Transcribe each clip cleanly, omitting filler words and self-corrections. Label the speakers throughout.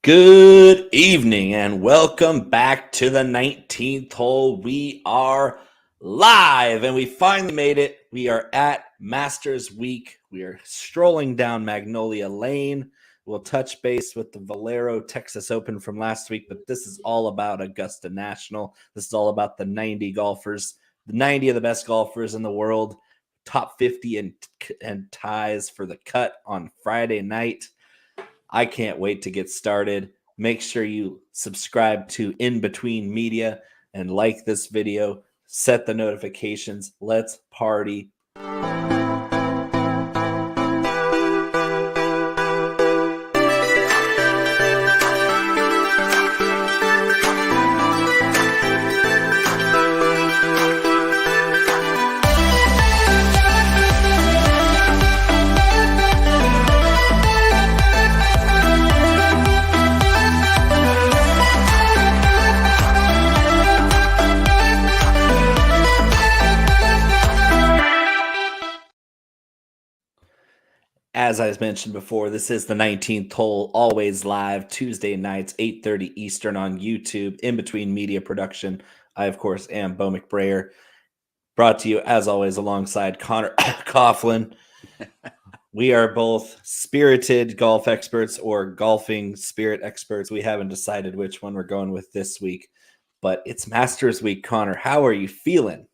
Speaker 1: Good evening and welcome back to the 19th hole. We are live and we finally made it. We are at Masters Week. We are strolling down Magnolia Lane. We'll touch base with the Valero Texas Open from last week, but this is all about Augusta National. This is all about the 90 golfers, the 90 of the best golfers in the world, top 50 and ties for the cut on Friday night. I can't wait to get started. Make sure you subscribe to In Between Media and like this video. Set the notifications. Let's party. As I mentioned before, this is the 19th hole, always live, Tuesday nights, 8:30 Eastern on YouTube, In Between Media Production. I, of course, am Bo McBrayer, brought to you, as always, alongside Conor Coughlin. We are both spirited golf experts or golfing spirit experts. We haven't decided which one we're going with this week, but it's Masters Week. Conor, how are you feeling?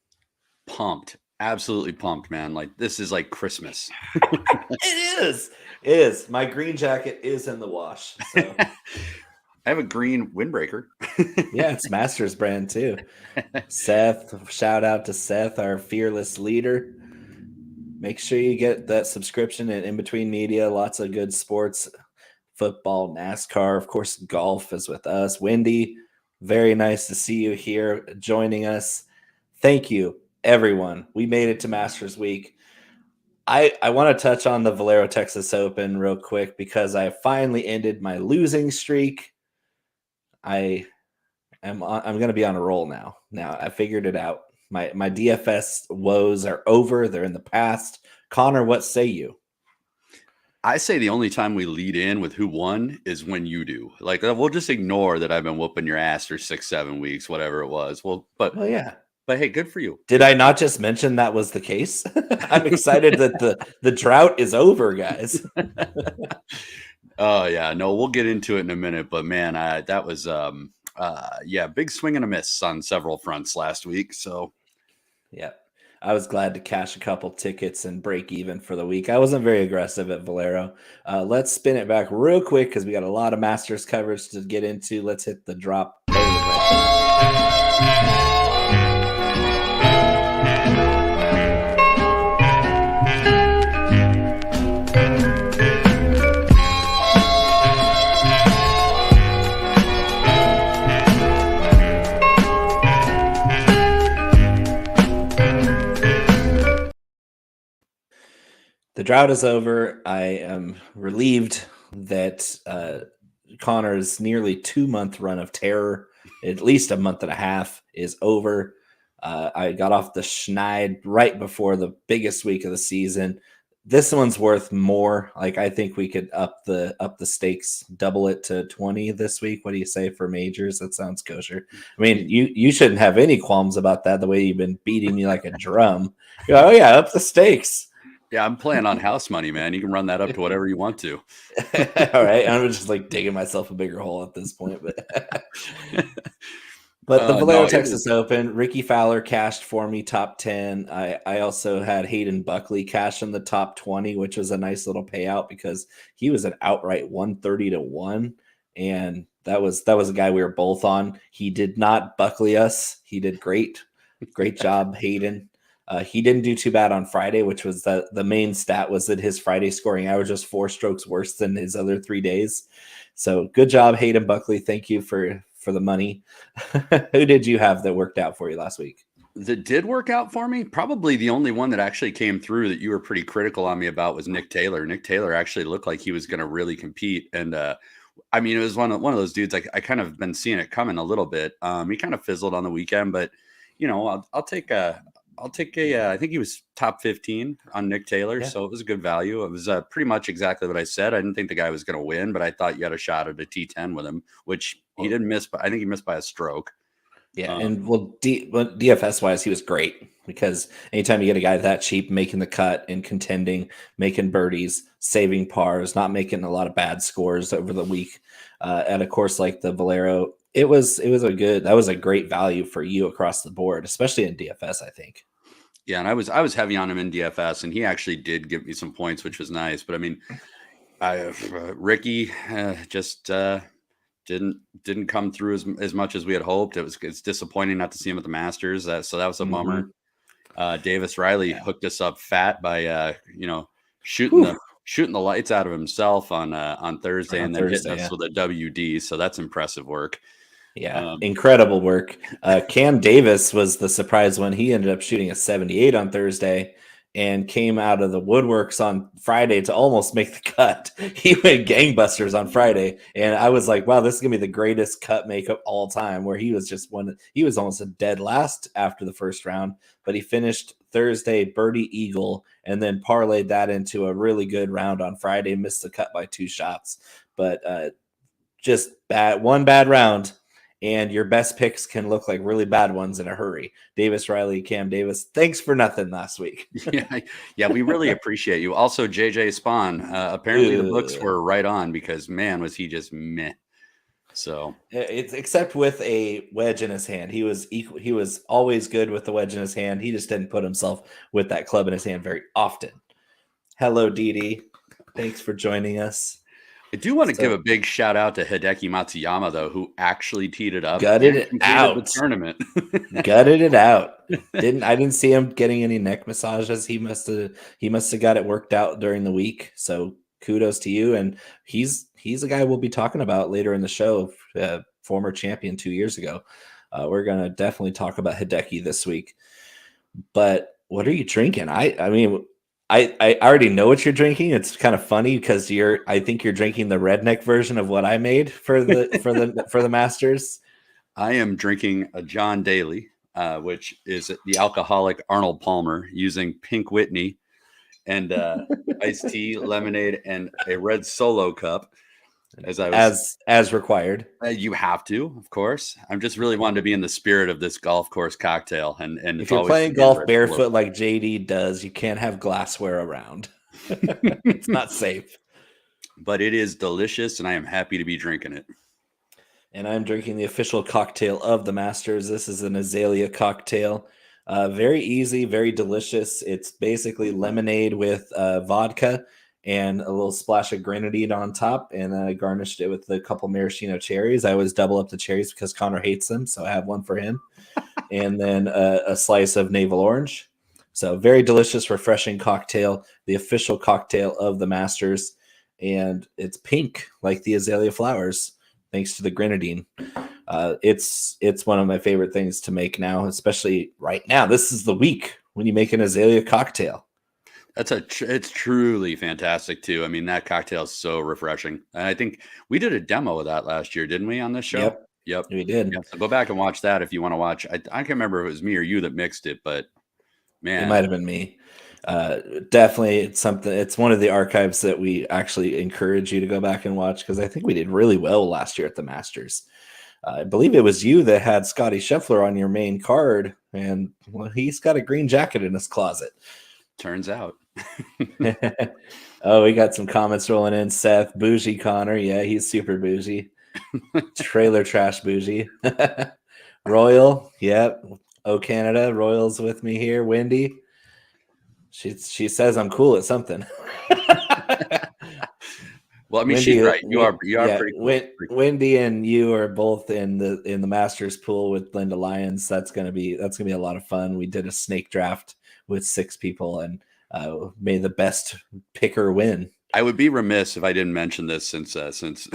Speaker 2: Pumped. Absolutely pumped, man. Like, this is like Christmas.
Speaker 1: It is. My green jacket is in the wash. So.
Speaker 2: I have a green windbreaker.
Speaker 1: Yeah, it's Masters brand too. Seth, shout out to Seth, our fearless leader. Make sure you get that subscription at In Between Media. Lots of good sports, football, NASCAR. Of course, golf is with us. Wendy, very nice to see you here joining us. Thank you, everyone. We made it to Masters Week. I want to touch on the Valero Texas Open real quick because I finally ended my losing streak. I'm going to be on a roll now. Now I figured it out. My DFS woes are over. They're in the past. Conor, what say you?
Speaker 2: I say the only time we lead in with who won is when you do. Like, we'll just ignore that I've been whooping your ass for 6-7 weeks, whatever it was. Well, yeah. But hey, good for you.
Speaker 1: Did I not just mention that was the case? I'm excited that the drought is over, guys.
Speaker 2: Oh yeah, no, we'll get into it in a minute. But man, that was big swing and a miss on several fronts last week. So
Speaker 1: yeah, I was glad to cash a couple tickets and break even for the week. I wasn't very aggressive at Valero. Let's spin it back real quick because we got a lot of Masters coverage to get into. Let's hit the drop. The drought is over. I am relieved that Conor's nearly 2-month run of terror, at least a month and a half, is over. I got off the schneid right before the biggest week of the season. This one's worth more. Like, I think we could up the stakes, double it to 20 this week. What do you say for majors? That sounds kosher. I mean, you shouldn't have any qualms about that. The way you've been beating me like a drum. Oh yeah, up the stakes.
Speaker 2: Yeah, I'm playing on house money, man. You can run that up to whatever you want to.
Speaker 1: All right. I'm just like digging myself a bigger hole at this point. But the Valero Texas Open, Ricky Fowler cashed for me top 10. I also had Hayden Buckley cash in the top 20, which was a nice little payout because he was an outright 130-1. And that was a guy we were both on. He did not Buckley us. He did great. Great job, Hayden. He didn't do too bad on Friday, which was the main stat was that his Friday scoring average was 4 strokes worse than his other 3 days. So good job, Hayden Buckley. Thank you for the money. Who did you have that worked out for you last week?
Speaker 2: That did work out for me? Probably the only one that actually came through that you were pretty critical on me about was Nick Taylor. Nick Taylor actually looked like he was going to really compete. And I mean, it was one of those dudes. I kind of been seeing it coming a little bit. He kind of fizzled on the weekend, but you know, I'll take I'll take a. I think he was top 15 on Nick Taylor,
Speaker 1: Yeah.
Speaker 2: so it was a good value. It was pretty much exactly what I said. I didn't think the guy was going to win, but I thought you had a shot at a T10 with him, which he didn't miss. But I think he missed by a stroke.
Speaker 1: Yeah, and DFS wise, he was great because anytime you get a guy that cheap making the cut and contending, making birdies, saving pars, not making a lot of bad scores over the week at a course like the Valero, that was a great value for you across the board, especially in DFS, I think.
Speaker 2: Yeah, and I was heavy on him in DFS, and he actually did give me some points, which was nice. But I mean, Ricky just didn't come through as much as we had hoped. It's disappointing not to see him at the Masters. So that was a bummer. Davis Riley hooked us up fat by shooting the lights out of himself on Thursday and then hitting us with a WD. So that's impressive work.
Speaker 1: Yeah, incredible work. Cam Davis was the surprise one. He ended up shooting a 78 on Thursday and came out of the woodworks on Friday to almost make the cut. He went gangbusters on Friday, and I was like, wow, this is gonna be the greatest cut make of all time, where he was almost a dead last after the first round, but he finished Thursday birdie eagle and then parlayed that into a really good round on Friday, missed the cut by 2 shots. But just one bad round, and your best picks can look like really bad ones in a hurry. Davis Riley, Cam Davis, thanks for nothing last week.
Speaker 2: Yeah, we really appreciate you. Also, JJ Spawn, apparently the books were right on because, man, was he just meh. So
Speaker 1: it's except with a wedge in his hand. He was always good with the wedge in his hand. He just didn't put himself with that club in his hand very often. Hello, Didi. Thanks for joining us.
Speaker 2: I do want to give a big shout out to Hideki Matsuyama, though, who actually teed it up,
Speaker 1: gutted it out,
Speaker 2: the tournament,
Speaker 1: gutted it out. I didn't see him getting any neck massages. He must have got it worked out during the week. So kudos to you. And he's a guy we'll be talking about later in the show. Former champion 2 years ago. We're gonna definitely talk about Hideki this week. But what are you drinking? I mean. I already know what you're drinking. It's kind of funny because I think you're drinking the redneck version of what I made for the Masters.
Speaker 2: I am drinking a John Daly, which is the alcoholic Arnold Palmer, using Pink Whitney and iced tea, lemonade, and a red Solo cup.
Speaker 1: As required.
Speaker 2: You have to, of course. I'm just really wanting to be in the spirit of this golf course cocktail. And
Speaker 1: if you're playing golf barefoot like JD does, you can't have glassware around. It's not safe.
Speaker 2: But it is delicious, and I am happy to be drinking it.
Speaker 1: And I'm drinking the official cocktail of the Masters. This is an Azalea cocktail. Very easy, very delicious. It's basically lemonade with vodka and a little splash of grenadine on top, and I garnished it with a couple maraschino cherries. I always double up the cherries because Connor hates them, so I have one for him. And then a slice of navel orange. So very delicious, refreshing cocktail, the official cocktail of the Masters. And it's pink, like the azalea flowers, thanks to the grenadine. It's one of my favorite things to make now, especially right now. This is the week when you make an azalea cocktail.
Speaker 2: It's truly fantastic too. I mean, that cocktail is so refreshing. And I think we did a demo of that last year, didn't we, on this show?
Speaker 1: Yep, we did.
Speaker 2: Yeah, so go back and watch that if you want to watch. I can't remember if it was me or you that mixed it, but man,
Speaker 1: it might have been me. Definitely, it's one of the archives that we actually encourage you to go back and watch, because I think we did really well last year at the Masters. I believe it was you that had Scottie Scheffler on your main card, and well, he's got a green jacket in his closet.
Speaker 2: Turns out.
Speaker 1: Oh, we got some comments rolling in. Seth, bougie Connor. Yeah, he's super bougie. Trailer trash bougie. Royal. Yep. Oh, Canada. Royal's with me here. Wendy. She says I'm cool at something.
Speaker 2: Well, I mean, Wendy, she's right. You are pretty cool.
Speaker 1: Wendy and you are both in the Masters pool with Linda Lyons. That's gonna be a lot of fun. We did a snake draft with 6 people and may the best picker win.
Speaker 2: I would be remiss if I didn't mention this since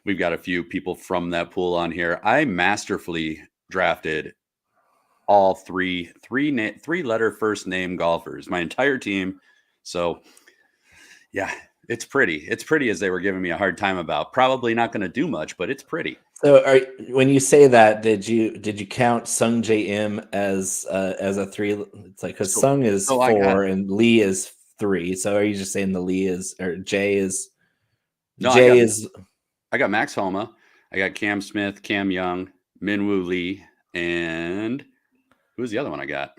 Speaker 2: we've got a few people from that pool on here. I masterfully drafted all three-letter first name golfers, my entire team. So, yeah, It's pretty. It's pretty, as they were giving me a hard time about. Probably not going to do much, but it's pretty.
Speaker 1: So, when you say that, did you count Sung J M as a 3? It's like because Sung is 4 and Lee is 3. So, are you just saying the Lee is or J is?
Speaker 2: No,
Speaker 1: J
Speaker 2: I got Max Homa. I got Cam Smith, Cam Young, Minwoo Lee, and who was the other one I got?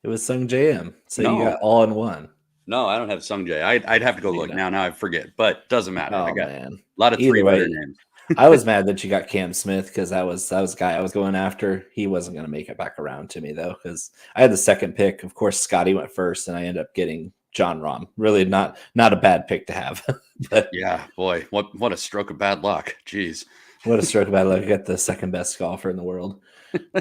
Speaker 1: It was Sung J M. So
Speaker 2: no.
Speaker 1: you got all in one.
Speaker 2: No, I don't have Sung J. I'd have to go look now. Now I forget, but doesn't matter.
Speaker 1: Oh,
Speaker 2: I got
Speaker 1: man.
Speaker 2: A lot of
Speaker 1: Either
Speaker 2: 3
Speaker 1: way,
Speaker 2: better names.
Speaker 1: I was mad that you got Cam Smith because that was a guy I was going after. He wasn't going to make it back around to me though because I had the second pick. Of course, Scottie went first, and I ended up getting John Rahm. Really, not a bad pick to have. But
Speaker 2: yeah, boy, what a stroke of bad luck. Jeez,
Speaker 1: what a stroke of bad luck! I got the second best golfer in the world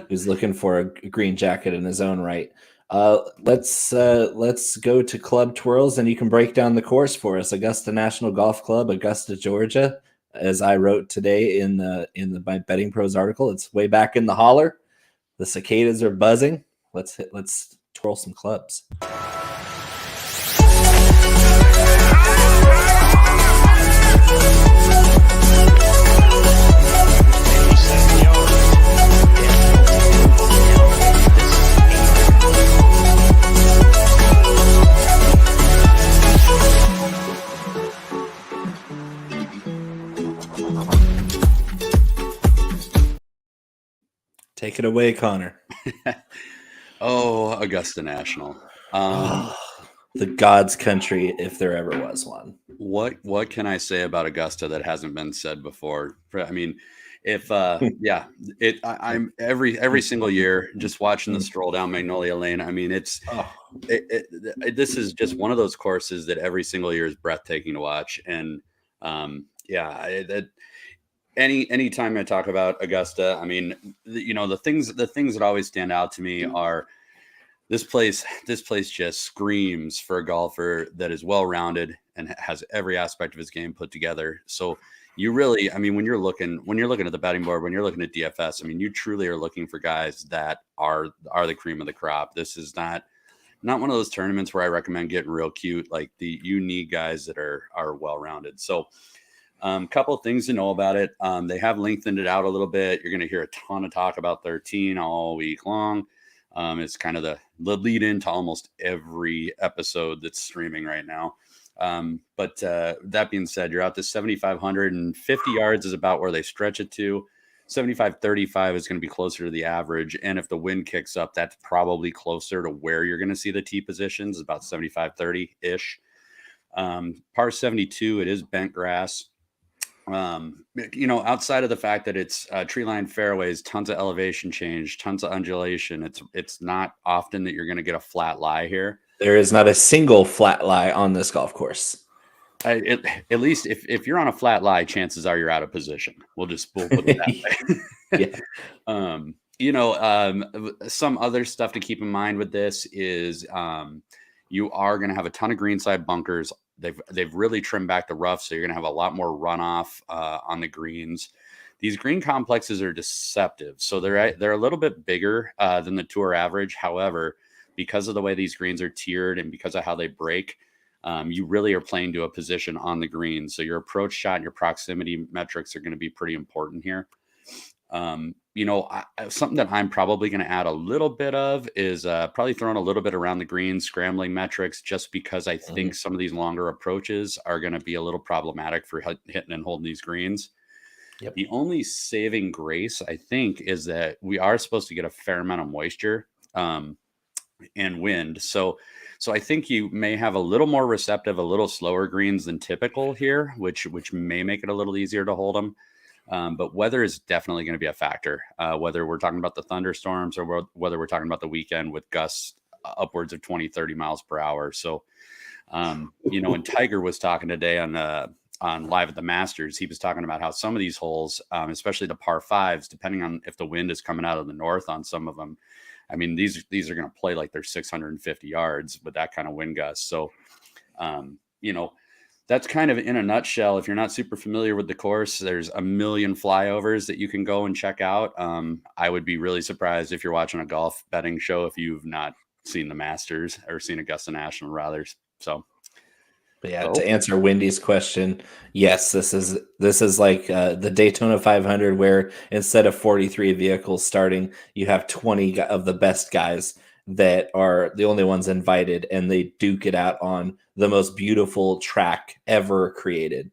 Speaker 1: who's looking for a green jacket in his own right. Let's go to Club Twirls, and you can break down the course for us. Augusta National Golf Club, Augusta, Georgia. As I wrote today in my Betting Pros article, it's way back in the holler. The cicadas are buzzing. Let's twirl some clubs. Take it away, Connor.
Speaker 2: Oh, Augusta National.
Speaker 1: The God's country, if there ever was one.
Speaker 2: What can I say about Augusta that hasn't been said before? I mean, if I'm every single year just watching the stroll down Magnolia Lane. I mean, this is just one of those courses that every single year is breathtaking to watch. And anytime I talk about Augusta, I mean, the things that always stand out to me are this place just screams for a golfer that is well-rounded and has every aspect of his game put together. So you really, I mean, when you're looking at the betting board, when you're looking at DFS, I mean, you truly are looking for guys that are the cream of the crop. This is not one of those tournaments where I recommend getting real cute. Like you need guys that are well-rounded. So couple of things to know about it. They have lengthened it out a little bit. You're going to hear a ton of talk about 13 all week long. It's kind of the lead into almost every episode that's streaming right now. But that being said, you're out to 7,550 yards is about where they stretch it to. 75-35 is going to be closer to the average. And if the wind kicks up, that's probably closer to where you're going to see the tee positions, about 75-30-ish. Par 72, it is bent grass. Outside of the fact that it's tree lined fairways, tons of elevation change, tons of undulation, it's not often that you're going to get a flat lie here.
Speaker 1: There is not a single flat lie on this golf course.
Speaker 2: At least if you're on a flat lie, chances are you're out of position. We'll put it that way. Yeah. Some other stuff to keep in mind with this is you are going to have a ton of greenside bunkers. They've really trimmed back the rough, so you're going to have a lot more runoff on the greens. These green complexes are deceptive, so they're a little bit bigger than the tour average. However, because of the way these greens are tiered and because of how they break, you really are playing to a position on the green. So your approach shot and your proximity metrics are going to be pretty important here. Something that I'm probably going to add a little bit of is probably throwing a little bit around the green, scrambling metrics, just because I think some of these longer approaches are going to be a little problematic for hitting and holding these greens. Yep. The only saving grace, I think, is that we are supposed to get a fair amount of moisture and wind. So I think you may have a little more receptive, a little slower greens than typical here, which may make it a little easier to hold them. But weather is definitely going to be a factor, whether we're talking about the thunderstorms or whether we're talking about the weekend with gusts upwards of 20-30 miles per hour. So, when Tiger was talking today on Live at the Masters, he was talking about how some of these holes, especially the par fives, depending on if the wind is coming out of the north on some of them, I mean, these are going to play like they're 650 yards with that kind of wind gust. So, that's kind of in a nutshell. If you're not super familiar with the course, there's a million flyovers that you can go and check out. I would be really surprised if you're watching a golf betting show if you've not seen the Masters or seen Augusta National rather. So
Speaker 1: But yeah,
Speaker 2: So
Speaker 1: to answer Wendy's question, yes, this is like the Daytona 500, where instead of 43 vehicles starting, you have 20 of the best guys that are the only ones invited, and they duke it out on the most beautiful track ever created.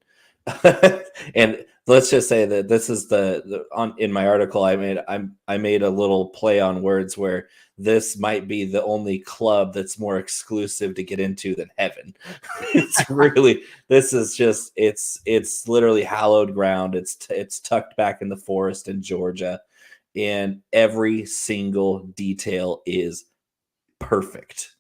Speaker 1: And let's just say that this is the on in my article I made a little play on words where this might be the only club that's more exclusive to get into than heaven. It's really, this is just, it's literally hallowed ground. It's tucked back in the forest in Georgia, and every single detail is perfect.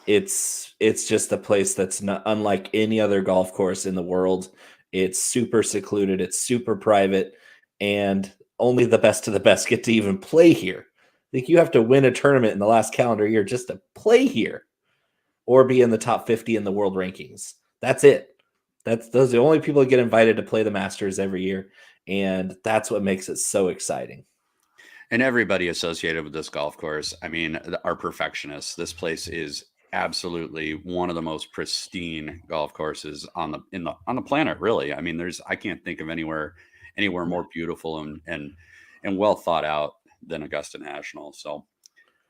Speaker 1: It's just a place that's not unlike any other golf course in the world. It's super secluded, it's super private, and only the best of the best get to even play here. I think you have to win a tournament in the last calendar year just to play here or be in the top 50 in the world rankings. That's it. Those are the only people that get invited to play the Masters every year, and that's what makes it so exciting.
Speaker 2: and everybody associated with this golf course, I mean, are perfectionists. This place is absolutely one of the most pristine golf courses on the planet, really. I mean, I can't think of anywhere more beautiful and well thought out than Augusta National. So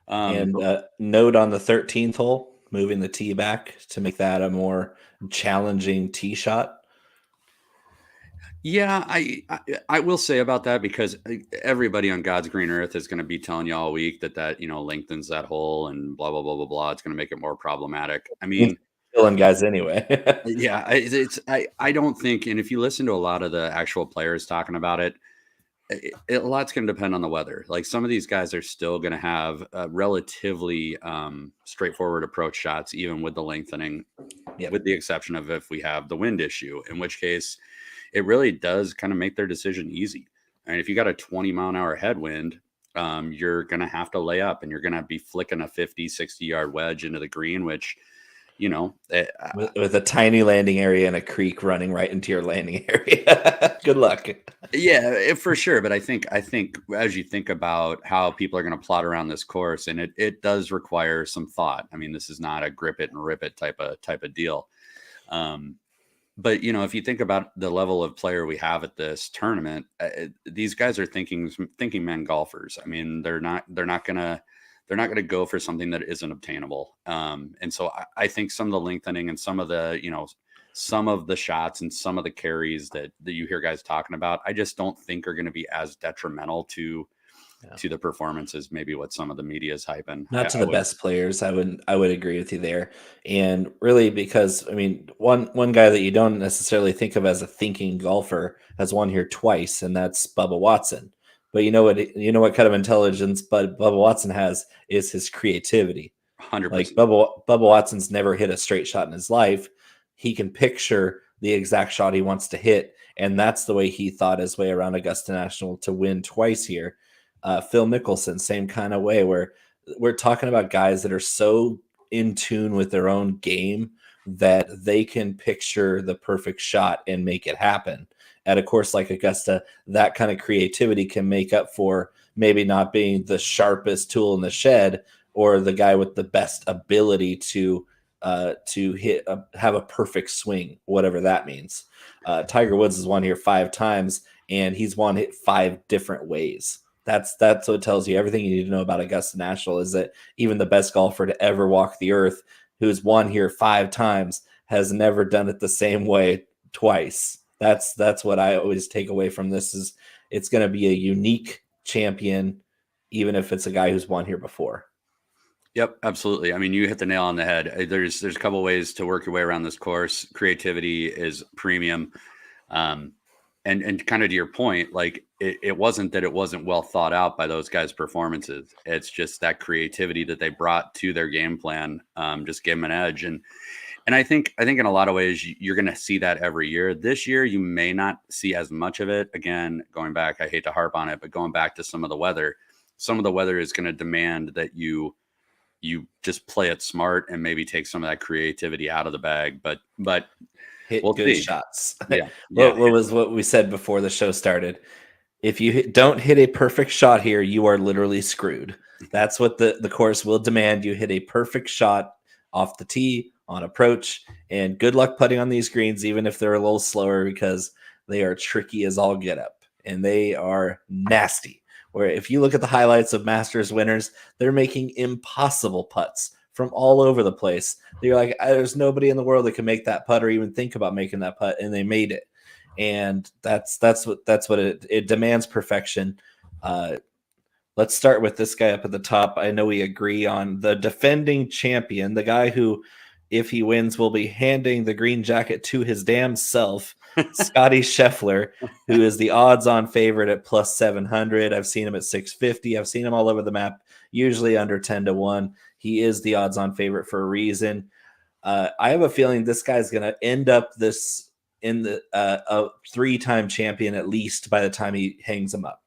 Speaker 1: And note on the 13th hole, moving the tee back to make that a more challenging tee shot.
Speaker 2: yeah, I will say about that, because everybody on God's green earth is going to be telling you all week that lengthens that hole and blah blah blah blah blah. It's going to make it more problematic. I mean,
Speaker 1: Killing guys anyway.
Speaker 2: yeah, I don't think, and if you listen to a lot of the actual players talking about it, a lot's going to depend on the weather. Like, some of these guys are still going to have relatively straightforward approach shots, even with the lengthening,
Speaker 1: Yep.
Speaker 2: with the exception of if we have the wind issue, in which case it really does kind of make their decision easy. I mean, if you got a 20-mile-an-hour headwind, you're going to have to lay up, and you're going to be flicking a 50, 60-yard wedge into the green, which,
Speaker 1: with a tiny landing area and a creek running right into your landing area. Good luck.
Speaker 2: yeah, for sure. But I think as you think about how people are going to plot around this course, and it does require some thought. I mean, this is not a grip it and rip it type of deal. But if you think about the level of player we have at this tournament, these guys are thinking men golfers. I mean, they're not gonna go for something that isn't obtainable. And so I think some of the lengthening and some of the some of the shots and some of the carries that you hear guys talking about, I just don't think are going to be as detrimental to the performances, maybe what some of the media is hyping.
Speaker 1: Not to the best players. I would agree with you there. And really, because I mean, one guy that you don't necessarily think of as a thinking golfer has won here twice, and that's Bubba Watson. But you know what kind of intelligence Bubba Watson has is his creativity.
Speaker 2: 100%.
Speaker 1: Like Bubba Watson's never hit a straight shot in his life. He can picture the exact shot he wants to hit, and that's the way he thought his way around Augusta National to win twice here. Phil Mickelson, same kind of way, where we're talking about guys that are so in tune with their own game that they can picture the perfect shot and make it happen. At a course like Augusta, that kind of creativity can make up for maybe not being the sharpest tool in the shed or the guy with the best ability to have a perfect swing, whatever that means. Tiger Woods has won here 5 times, and he's won it 5 different ways. That's what it tells you. Everything you need to know about Augusta National is that even the best golfer to ever walk the earth, who's won here 5 times, has never done it the same way twice. That's what I always take away from this, is it's going to be a unique champion, even if it's a guy who's won here before.
Speaker 2: Yep, absolutely. I mean, you hit the nail on the head. There's a couple ways to work your way around this course. Creativity is premium. And kind of to your point, like it wasn't that it wasn't well thought out by those guys' performances. It's just that creativity that they brought to their game plan just gave them an edge. And I think in a lot of ways you're going to see that every year. This year you may not see as much of it. Again, going back, I hate to harp on it, but going back to some of the weather is going to demand that you just play it smart and maybe take some of that creativity out of the bag. But
Speaker 1: Hit
Speaker 2: we'll
Speaker 1: good
Speaker 2: see.
Speaker 1: shots.
Speaker 2: Yeah.
Speaker 1: What was what we said before the show started? If you don't hit a perfect shot here, you are literally screwed. That's what the course will demand. You hit a perfect shot off the tee, on approach, and good luck putting on these greens, even if they're a little slower, because they are tricky as all get up and they are nasty. Where if you look at the highlights of Masters winners, they're making impossible putts from all over the place. They're like, there's nobody in the world that can make that putt or even think about making that putt, and they made it. And that's what it demands perfection. Let's start with this guy up at the top. I know we agree on the defending champion, the guy who, if he wins, will be handing the green jacket to his damn self, Scottie Scheffler, who is the odds-on favorite at plus 700. I've seen him at 650. I've seen him all over the map, usually under 10-1. He is the odds-on favorite for a reason. I have a feeling this guy's going to end up this in the a 3-time champion at least by the time he hangs him up.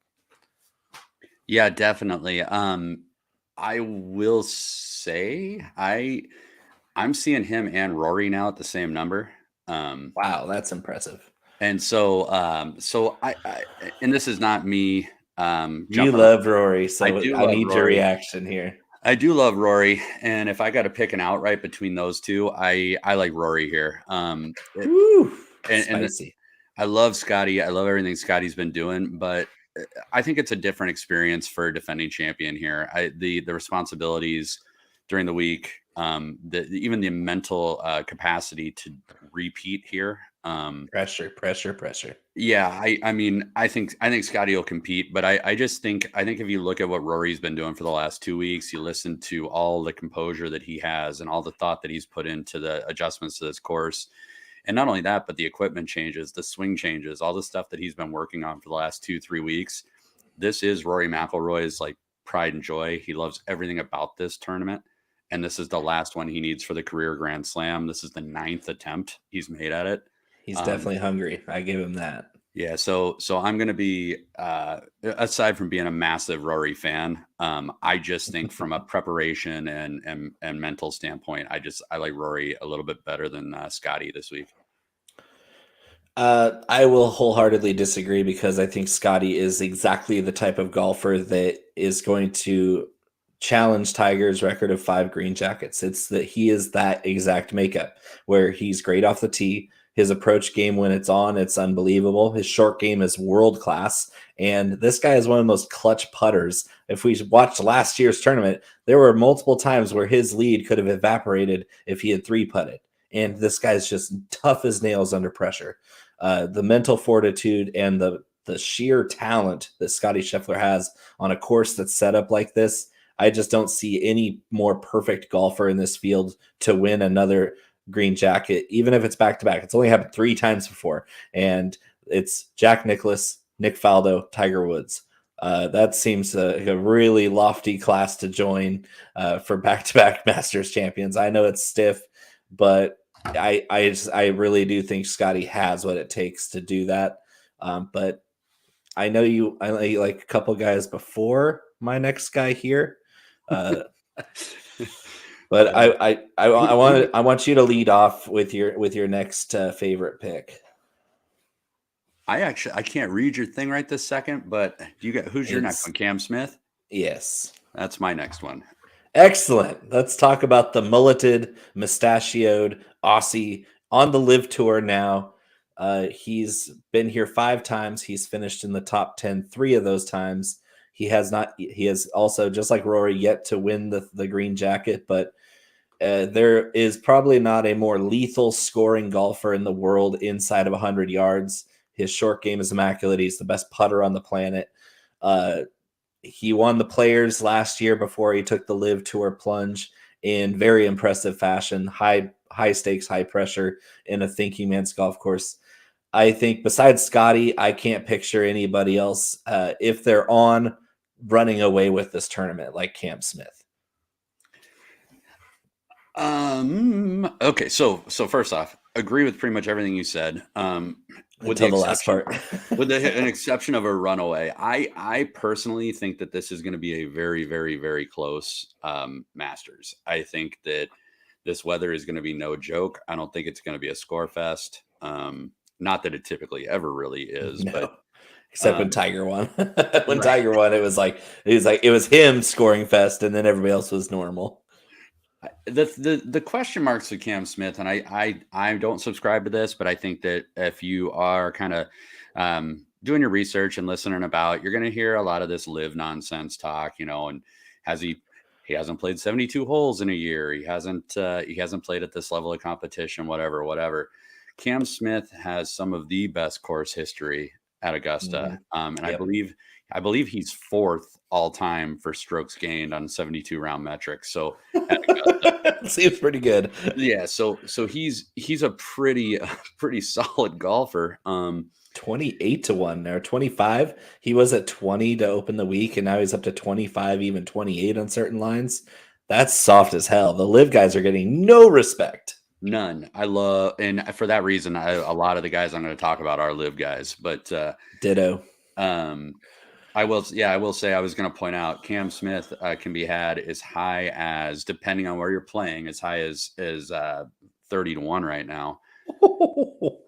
Speaker 2: Yeah, definitely. I will say I'm seeing him and Rory now at the same number.
Speaker 1: Wow, that's impressive.
Speaker 2: And so I and this is not me.
Speaker 1: You love Rory, so I need
Speaker 2: Rory.
Speaker 1: Your reaction here.
Speaker 2: I do love Rory, and if I got to pick an outright between those two, I like Rory here.
Speaker 1: Spicy.
Speaker 2: I love Scottie. I love everything Scottie's been doing, but I think it's a different experience for a defending champion here. The responsibilities during the week, even the mental capacity to repeat here.
Speaker 1: Pressure.
Speaker 2: Yeah, I mean, I think Scottie will compete, but I just think if you look at what Rory's been doing for the last 2 weeks, you listen to all the composure that he has and all the thought that he's put into the adjustments to this course. And not only that, but the equipment changes, the swing changes, all the stuff that he's been working on for the last 2-3 weeks. This is Rory McIlroy's like pride and joy. He loves everything about this tournament. And this is the last one he needs for the career Grand Slam. This is the 9th attempt he's made at it.
Speaker 1: He's definitely hungry. I give him that.
Speaker 2: Yeah. So I'm going to be, aside from being a massive Rory fan, I just think from a preparation and mental standpoint, I like Rory a little bit better than Scottie this week.
Speaker 1: I will wholeheartedly disagree because I think Scottie is exactly the type of golfer that is going to challenge Tiger's record of 5 green jackets. It's that he is that exact makeup where he's great off the tee. His approach game, when it's on, it's unbelievable. His short game is world class. And this guy is one of the most clutch putters. If we watched last year's tournament, there were multiple times where his lead could have evaporated if he had 3-putted. And this guy's just tough as nails under pressure. The mental fortitude and the sheer talent that Scottie Scheffler has on a course that's set up like this, I just don't see any more perfect golfer in this field to win another green jacket, even if it's back-to-back. It's only happened 3 times before, and it's Jack Nicklaus, Nick Faldo, Tiger Woods. That seems a really lofty class to join for back-to-back Masters champions. I know it's stiff, but I really do think Scottie has what it takes to do that. But I know I like a couple guys before my next guy here. But I want you to lead off with your next favorite pick.
Speaker 2: I can't read your thing right this second, but who's your next one? Cam Smith?
Speaker 1: Yes.
Speaker 2: That's my next one.
Speaker 1: Excellent. Let's talk about the mulleted, mustachioed Aussie on the LIV Tour now. He's been here 5 times. He's finished in the top 10 3 of those times. He has also, just like Rory, yet to win the green jacket, but there is probably not a more lethal scoring golfer in the world inside of 100 yards. His short game is immaculate. He's the best putter on the planet. He won the Players last year before he took the LIV Tour plunge in very impressive fashion. High stakes, high pressure in a thinking man's golf course. I think besides Scottie, I can't picture anybody else if they're on running away with this tournament like Cam Smith.
Speaker 2: Okay, so first off, agree with pretty much everything you said. With
Speaker 1: Until the last part.
Speaker 2: With an exception of a runaway. I personally think that this is going to be a very, very, very close Masters. I think that this weather is going to be no joke. I don't think it's going to be a score fest. Not that it typically ever really is,
Speaker 1: no.
Speaker 2: but
Speaker 1: except when Tiger won. When Tiger won, it was him scoring fest, and then everybody else was normal.
Speaker 2: The question marks with Cam Smith, and I don't subscribe to this, but I think that if you are kind of doing your research and listening about, you're going to hear a lot of this live nonsense talk, and he hasn't played 72 holes in a year. He hasn't played at this level of competition, whatever. Cam Smith has some of the best course history at Augusta. And yep. I believe he's fourth all time for strokes gained on 72 round metrics. So at Augusta,
Speaker 1: seems pretty good.
Speaker 2: Yeah. So he's a pretty solid golfer.
Speaker 1: 28 to 1 or 25. He was at 20 to open the week, and now he's up to 25, even 28 on certain lines. That's soft as hell. The live guys are getting no respect.
Speaker 2: None. And for that reason, a lot of the guys I'm going to talk about are live guys, but
Speaker 1: ditto.
Speaker 2: I will say, I was going to point out Cam Smith can be had as high as, depending on where you're playing, as high as 30 to 1 right now.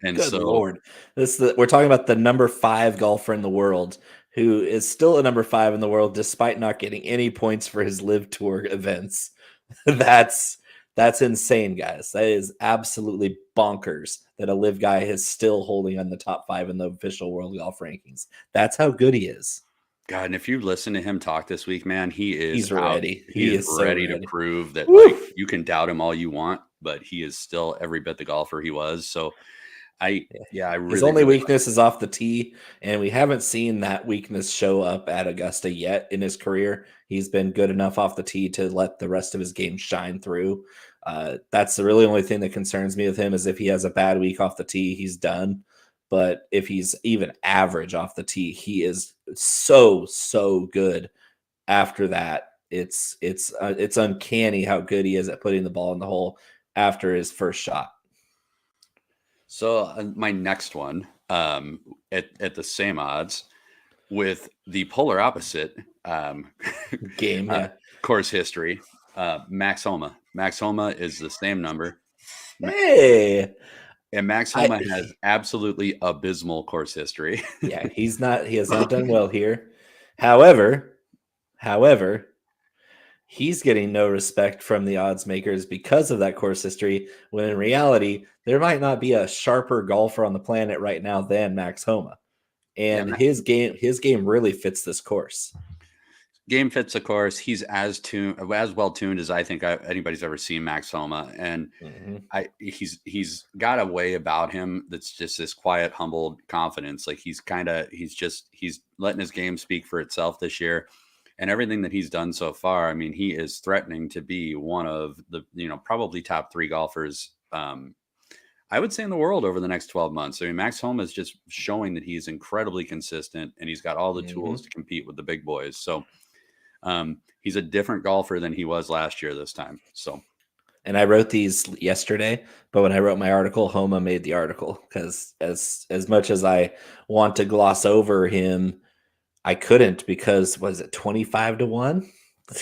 Speaker 1: And good Lord. We're talking about the number 5 golfer in the world, who is still a number 5 in the world despite not getting any points for his live tour events. That's insane, guys. That is absolutely bonkers that a live guy is still holding on the top 5 in the official world golf rankings. That's how good he is.
Speaker 2: God, and if you listen to him talk this week, man, he's
Speaker 1: ready.
Speaker 2: He is ready to prove that like you can doubt him all you want, but he is still every bit the golfer he was. So I really,
Speaker 1: his only weakness is off the tee, and we haven't seen that weakness show up at Augusta yet in his career. He's been good enough off the tee to let the rest of his game shine through. That's the really only thing that concerns me with him, is if he has a bad week off the tee, he's done. But if he's even average off the tee, he is so good. After that, it's uncanny how good he is at putting the ball in the hole after his first shot.
Speaker 2: So my next one, at the same odds, with the polar opposite
Speaker 1: game
Speaker 2: course history, Max Homa. Max Homa is the same number.
Speaker 1: Hey.
Speaker 2: And Max Homa has absolutely abysmal course history.
Speaker 1: Yeah, he has not done well here. However, he's getting no respect from the odds makers because of that course history, when in reality, there might not be a sharper golfer on the planet right now than Max Homa. And his game really fits this course.
Speaker 2: Game fits the course. He's as well tuned as I think anybody's ever seen Max Homa, and he's got a way about him that's just this quiet, humbled confidence. Like he's letting his game speak for itself this year, and everything that he's done so far. I mean, he is threatening to be one of the probably top 3 golfers, I would say, in the world over the next 12 months. I mean, Max Homa is just showing that he's incredibly consistent, and he's got all the tools to compete with the big boys. So. He's a different golfer than he was last year this time. So,
Speaker 1: and I wrote these yesterday, but when I wrote my article, Homa made the article, because as much as I want to gloss over him, I couldn't, because was it 25 to 1?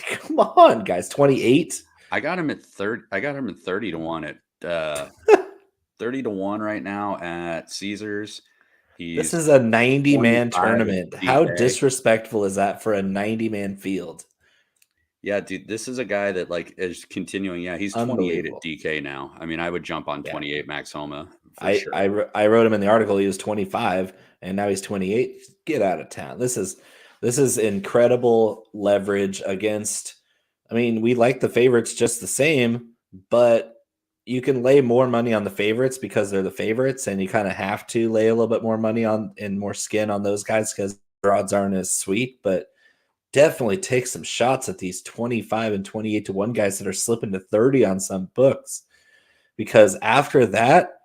Speaker 1: Come on, guys, 28.
Speaker 2: I got him at 30. I got him at 30 to 1 at 30 to 1 right now at Caesars.
Speaker 1: This is a 90-man tournament. How disrespectful is that for a 90-man field?
Speaker 2: Yeah, dude, this is a guy that like is continuing. Yeah, he's 28 at DK now. I mean, I would jump on 28 Max Homa.
Speaker 1: Sure. I wrote him in the article. He was 25, and now he's 28. Get out of town. This is incredible leverage against. I mean, we like the favorites just the same, but you can lay more money on the favorites because they're the favorites, and you kind of have to lay a little bit more money on and more skin on those guys because their odds aren't as sweet. But definitely take some shots at these 25 and 28 to 1 guys that are slipping to 30 on some books, because after that,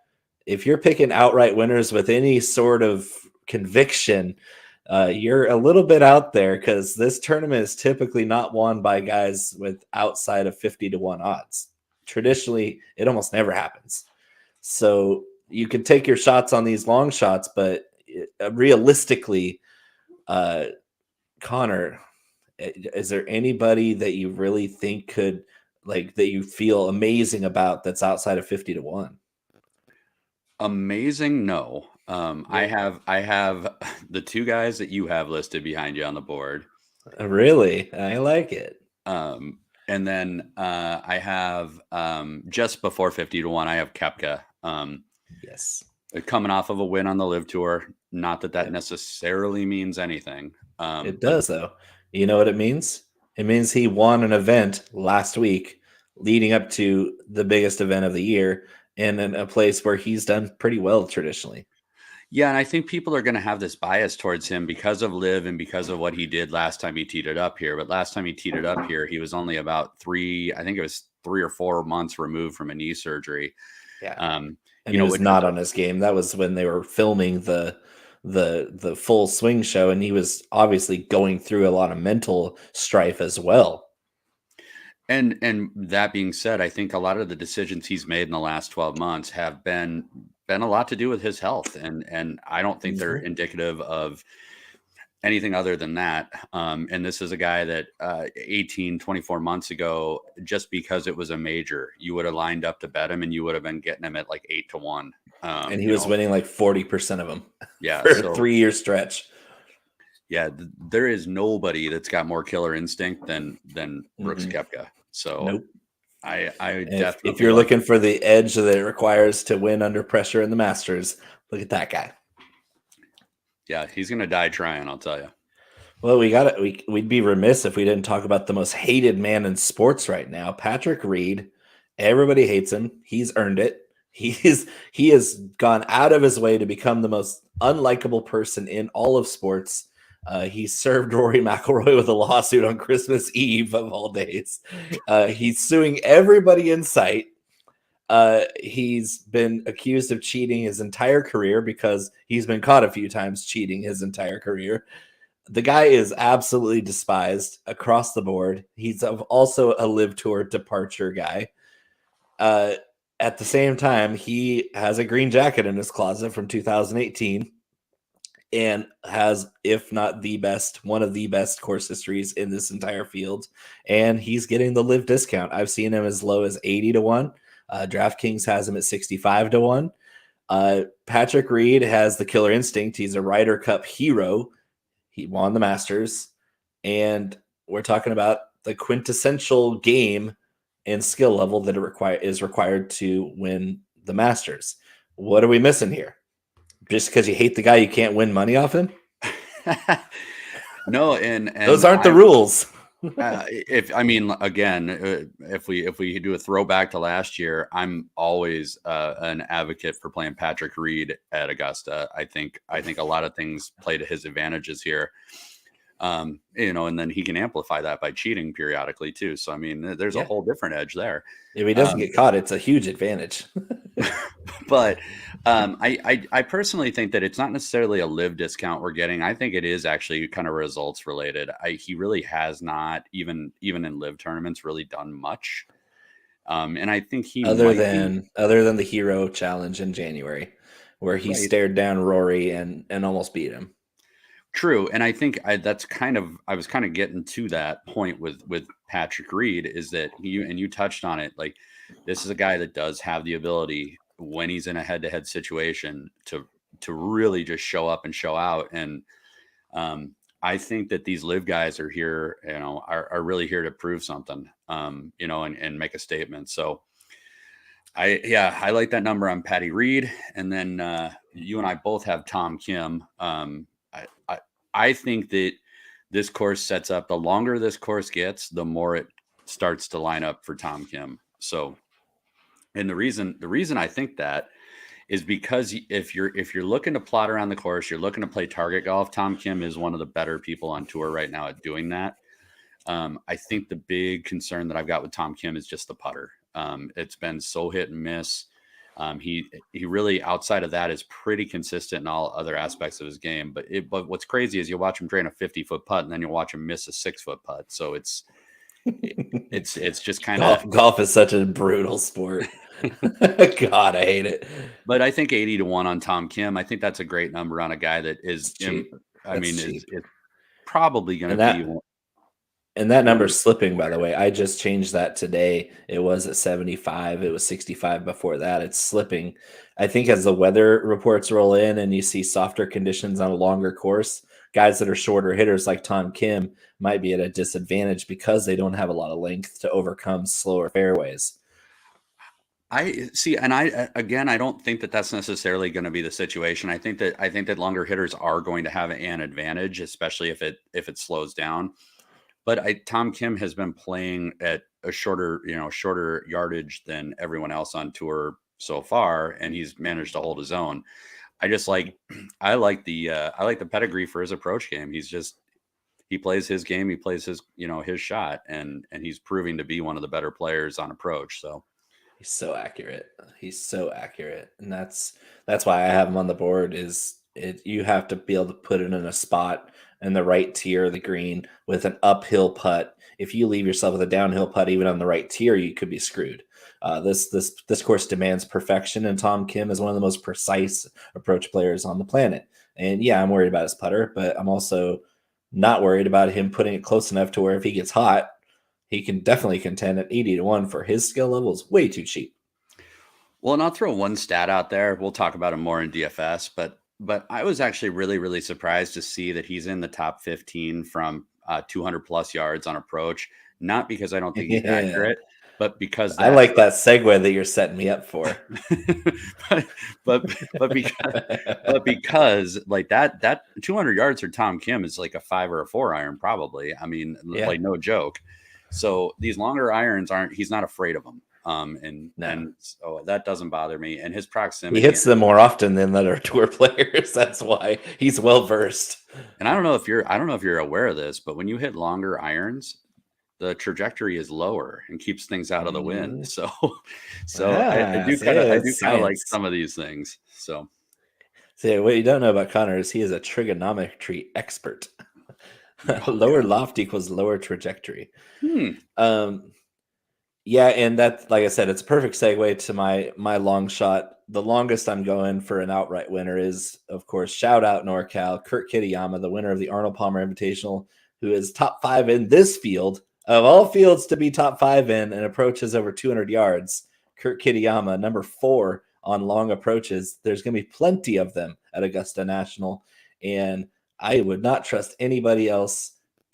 Speaker 1: if you're picking outright winners with any sort of conviction, you're a little bit out there, because this tournament is typically not won by guys with outside of 50 to 1 odds. Traditionally, it almost never happens. So you can take your shots on these long shots, but realistically, Connor, is there anybody that you really think could, like, that you feel amazing about that's outside of 50 to 1?
Speaker 2: Amazing? No. I have the 2 guys that you have listed behind you on the board.
Speaker 1: Really? I like it.
Speaker 2: And then I have just before 50 to 1, I have Koepka.
Speaker 1: Yes.
Speaker 2: Coming off of a win on the LIV Tour. Not that
Speaker 1: Yep.
Speaker 2: necessarily means anything.
Speaker 1: It
Speaker 2: But
Speaker 1: does, though. You know what it means? It means he won an event last week leading up to the biggest event of the year in a place where he's done pretty well traditionally.
Speaker 2: yeah, and I think people are going to have this bias towards him because of LIV and because of what he did last time he teed it up here. But last time he teed it up here, he was only about I think it was 3 or 4 months removed from a knee surgery.
Speaker 1: Yeah.
Speaker 2: And
Speaker 1: he was not on his game. That was when they were filming the full swing show, and he was obviously going through a lot of mental strife as well.
Speaker 2: And that being said, I think a lot of the decisions he's made in the last 12 months have been a lot to do with his health, and I don't think they're indicative of anything other than that. And this is a guy that 24 months ago, just because it was a major, you would have lined up to bet him and you would have been getting him at like 8 to 1.
Speaker 1: And he was winning like 40% of them.
Speaker 2: Yeah.
Speaker 1: For a 3-year stretch.
Speaker 2: Yeah. There is nobody that's got more killer instinct than Brooks Koepka. So
Speaker 1: nope.
Speaker 2: I definitely,
Speaker 1: if you're looking for the edge that it requires to win under pressure in the Masters, look at that guy.
Speaker 2: Yeah, he's gonna die trying, I'll tell you.
Speaker 1: Well, we'd be remiss if we didn't talk about the most hated man in sports right now, Patrick Reed. Everybody hates him. He's earned it. He has gone out of his way to become the most unlikable person in all of sports. He served Rory McIlroy with a lawsuit on Christmas Eve of all days. He's suing everybody in sight. He's been accused of cheating his entire career because he's been caught a few times cheating his entire career. The guy is absolutely despised across the board. He's also a LIV Tour departure guy. At the same time, he has a green jacket in his closet from 2018 and has, if not the best, one of the best course histories in this entire field. And he's getting the LIV discount. I've seen him as low as 80 to 1. DraftKings has him at 65 to 1. Patrick Reed has the killer instinct. He's a Ryder Cup hero. He won the Masters. And we're talking about the quintessential game and skill level that is required to win the Masters. What are we missing here? Just because you hate the guy, you can't win money off him?
Speaker 2: No, and
Speaker 1: those aren't the rules.
Speaker 2: If we do a throwback to last year, I'm always an advocate for playing Patrick Reed at Augusta. I think a lot of things play to his advantages here. And then he can amplify that by cheating periodically too. So, I mean, there's a whole different edge there.
Speaker 1: If he doesn't get caught, it's a huge advantage.
Speaker 2: But I personally think that it's not necessarily a LIV discount we're getting. I think it is actually kind of results related. He really has not, even in LIV tournaments, really done much. And I think he
Speaker 1: other than the Hero Challenge in January, where he stared down Rory and almost beat him.
Speaker 2: True. And I think I was kind of getting to that point with Patrick Reed, is that you touched on it. Like, this is a guy that does have the ability, when he's in a head-to-head situation, to really just show up and show out. And I think that these LIV guys are here, are really here to prove something, and make a statement. So I like that number on Patty Reed. And then you and I both have Tom Kim. I think that this course sets up, the longer this course gets, the more it starts to line up for Tom Kim. So, and the reason I think that is because if you're looking to plot around the course, you're looking to play target golf, Tom Kim is one of the better people on tour right now at doing that. I think the big concern that I've got with Tom Kim is just the putter. It's been so hit and miss. He really, outside of that, is pretty consistent in all other aspects of his game. But what's crazy is you watch him drain a 50-foot putt, and then you watch him miss a 6-foot putt. So it's just kind of,
Speaker 1: golf is such a brutal sport. God, I hate it.
Speaker 2: But I think 80 to 1 on Tom Kim, I think that's a great number on a guy that is cheap. It's probably going to be.
Speaker 1: And that number's slipping, by the way. I just changed that today. It was at 75. It was 65 before that. It's slipping. I think as the weather reports roll in and you see softer conditions on a longer course, guys that are shorter hitters like Tom Kim might be at a disadvantage because they don't have a lot of length to overcome slower fairways.
Speaker 2: I see, and I don't think that that's necessarily going to be the situation. I think that longer hitters are going to have an advantage, especially if it slows down. But Tom Kim has been playing at a shorter yardage than everyone else on tour so far, and he's managed to hold his own. I like the pedigree for his approach game. He plays his game, he plays his shot, and he's proving to be one of the better players on approach. So
Speaker 1: he's so accurate. And that's why I have him on the board. You have to be able to put it in a spot in the right tier of the green with an uphill putt. If you leave yourself with a downhill putt, even on the right tier, you could be screwed. This course demands perfection, and Tom Kim is one of the most precise approach players on the planet. And yeah, I'm worried about his putter, but I'm also not worried about him putting it close enough to where if he gets hot, he can definitely contend at 80-1 for his skill level is way too cheap.
Speaker 2: Well, and I'll throw one stat out there. We'll talk about him more in DFS, but I was actually really, really surprised to see that he's in the top 15 from 200 plus yards on approach. Not because I don't think he's accurate, but because
Speaker 1: I like that segue that you're setting me up for.
Speaker 2: but because like that 200 yards for Tom Kim is like a 5 or a 4 iron probably. I mean, like no joke. So these longer irons he's not afraid of them. And so that doesn't bother me. And his proximity,
Speaker 1: he hits them more often than other tour players. That's why he's well versed.
Speaker 2: And I don't know if you're aware of this, but when you hit longer irons, the trajectory is lower and keeps things out of the wind. So I do kind of like some of these things. So
Speaker 1: what you don't know about Conor is he is a trigonometry expert. Lower loft equals lower trajectory. Yeah, and that's, like I said, it's a perfect segue to my long shot. The longest I'm going for an outright winner is, of course, shout out NorCal, Kurt Kitayama, the winner of the Arnold Palmer Invitational, who is top 5 in this field. Of all fields to be top 5 in and approaches over 200 yards, Kurt Kitayama, number 4 on long approaches. There's going to be plenty of them at Augusta National, and I would not trust anybody else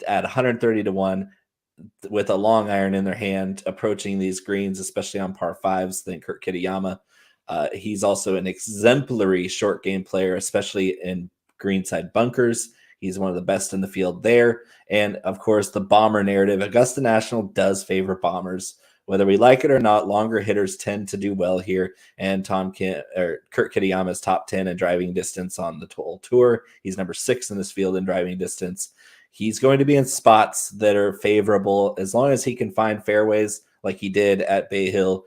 Speaker 1: at 130-1 with a long iron in their hand approaching these greens, especially on par 5s, than Kurt Kitayama. He's also an exemplary short game player, especially in greenside bunkers. He's one of the best in the field there. And of course, the bomber narrative. Augusta National does favor bombers. Whether we like it or not, longer hitters tend to do well here. And Kurt Kitayama is top 10 in driving distance on the whole tour. He's number 6 in this field in driving distance. He's going to be in spots that are favorable as long as he can find fairways like he did at Bay Hill.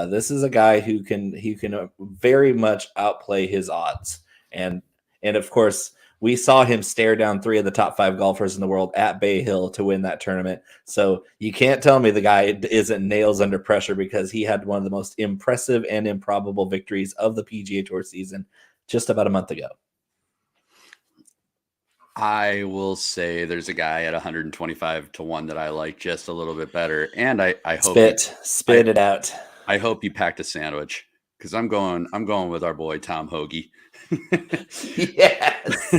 Speaker 1: This is a guy who can very much outplay his odds. And of course, we saw him stare down 3 of the top 5 golfers in the world at Bay Hill to win that tournament. So you can't tell me the guy isn't nails under pressure, because he had one of the most impressive and improbable victories of the PGA Tour season just about a month ago.
Speaker 2: I will say there's a guy at 125-1 that I like just a little bit better. And I hope
Speaker 1: spit it out.
Speaker 2: I hope you packed a sandwich, because I'm going with our boy Tom Hoagie.
Speaker 1: Yes.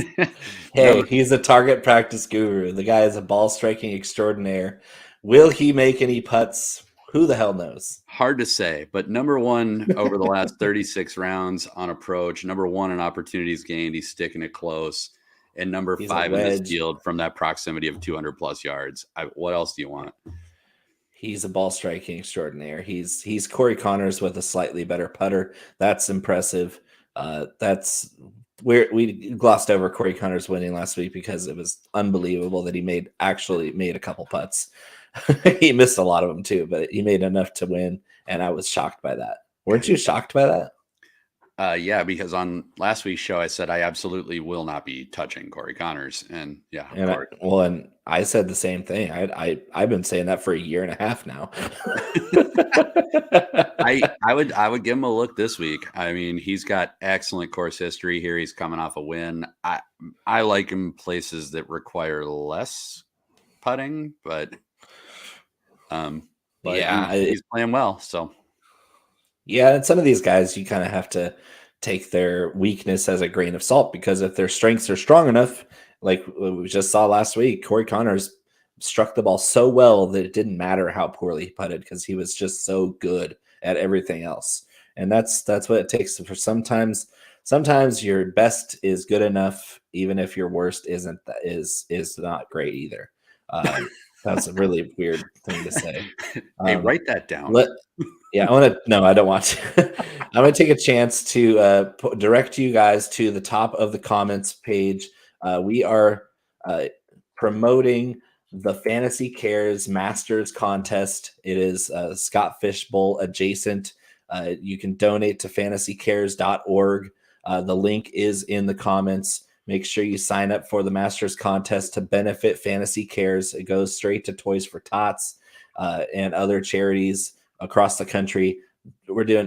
Speaker 1: Hey, he's a target practice guru. The guy is a ball striking extraordinaire. Will he make any putts? Who the hell knows?
Speaker 2: Hard to say, but number 1 over the last 36 rounds on approach, number 1 in opportunities gained. He's sticking it close. And number 5 in this field from that proximity of 200 plus yards. What else do you want?
Speaker 1: He's a ball striking extraordinaire. He's Corey Connors with a slightly better putter. That's impressive. That's where we glossed over Corey Connors winning last week because it was unbelievable that he actually made a couple putts. He missed a lot of them too, but he made enough to win, and I was shocked by that. Weren't you shocked by that?
Speaker 2: Yeah, because on last week's show, I said I absolutely will not be touching Corey Connors, and yeah,
Speaker 1: and I said the same thing. I've been saying that for a year and a half now.
Speaker 2: I would give him a look this week. I mean, he's got excellent course history here. He's coming off a win. I like him places that require less putting, but
Speaker 1: yeah,
Speaker 2: he's playing well. So
Speaker 1: yeah, and some of these guys you kind of have to take their weakness as a grain of salt, because if their strengths are strong enough, like we just saw last week, Corey Connors struck the ball so well that it didn't matter how poorly he putted because he was just so good at everything else. And that's what it takes. For sometimes your best is good enough, even if your worst is not great either. That's a really weird thing to say.
Speaker 2: Hey, write that down.
Speaker 1: Yeah, I want to. No, I don't want to. I'm going to take a chance to direct you guys to the top of the comments page. We are promoting the Fantasy Cares Masters contest. It is Scott Fish Bowl adjacent. You can donate to fantasycares.org. The link is in the comments. Make sure you sign up for the Masters contest to benefit Fantasy Cares. It goes straight to Toys for Tots and other charities across the country.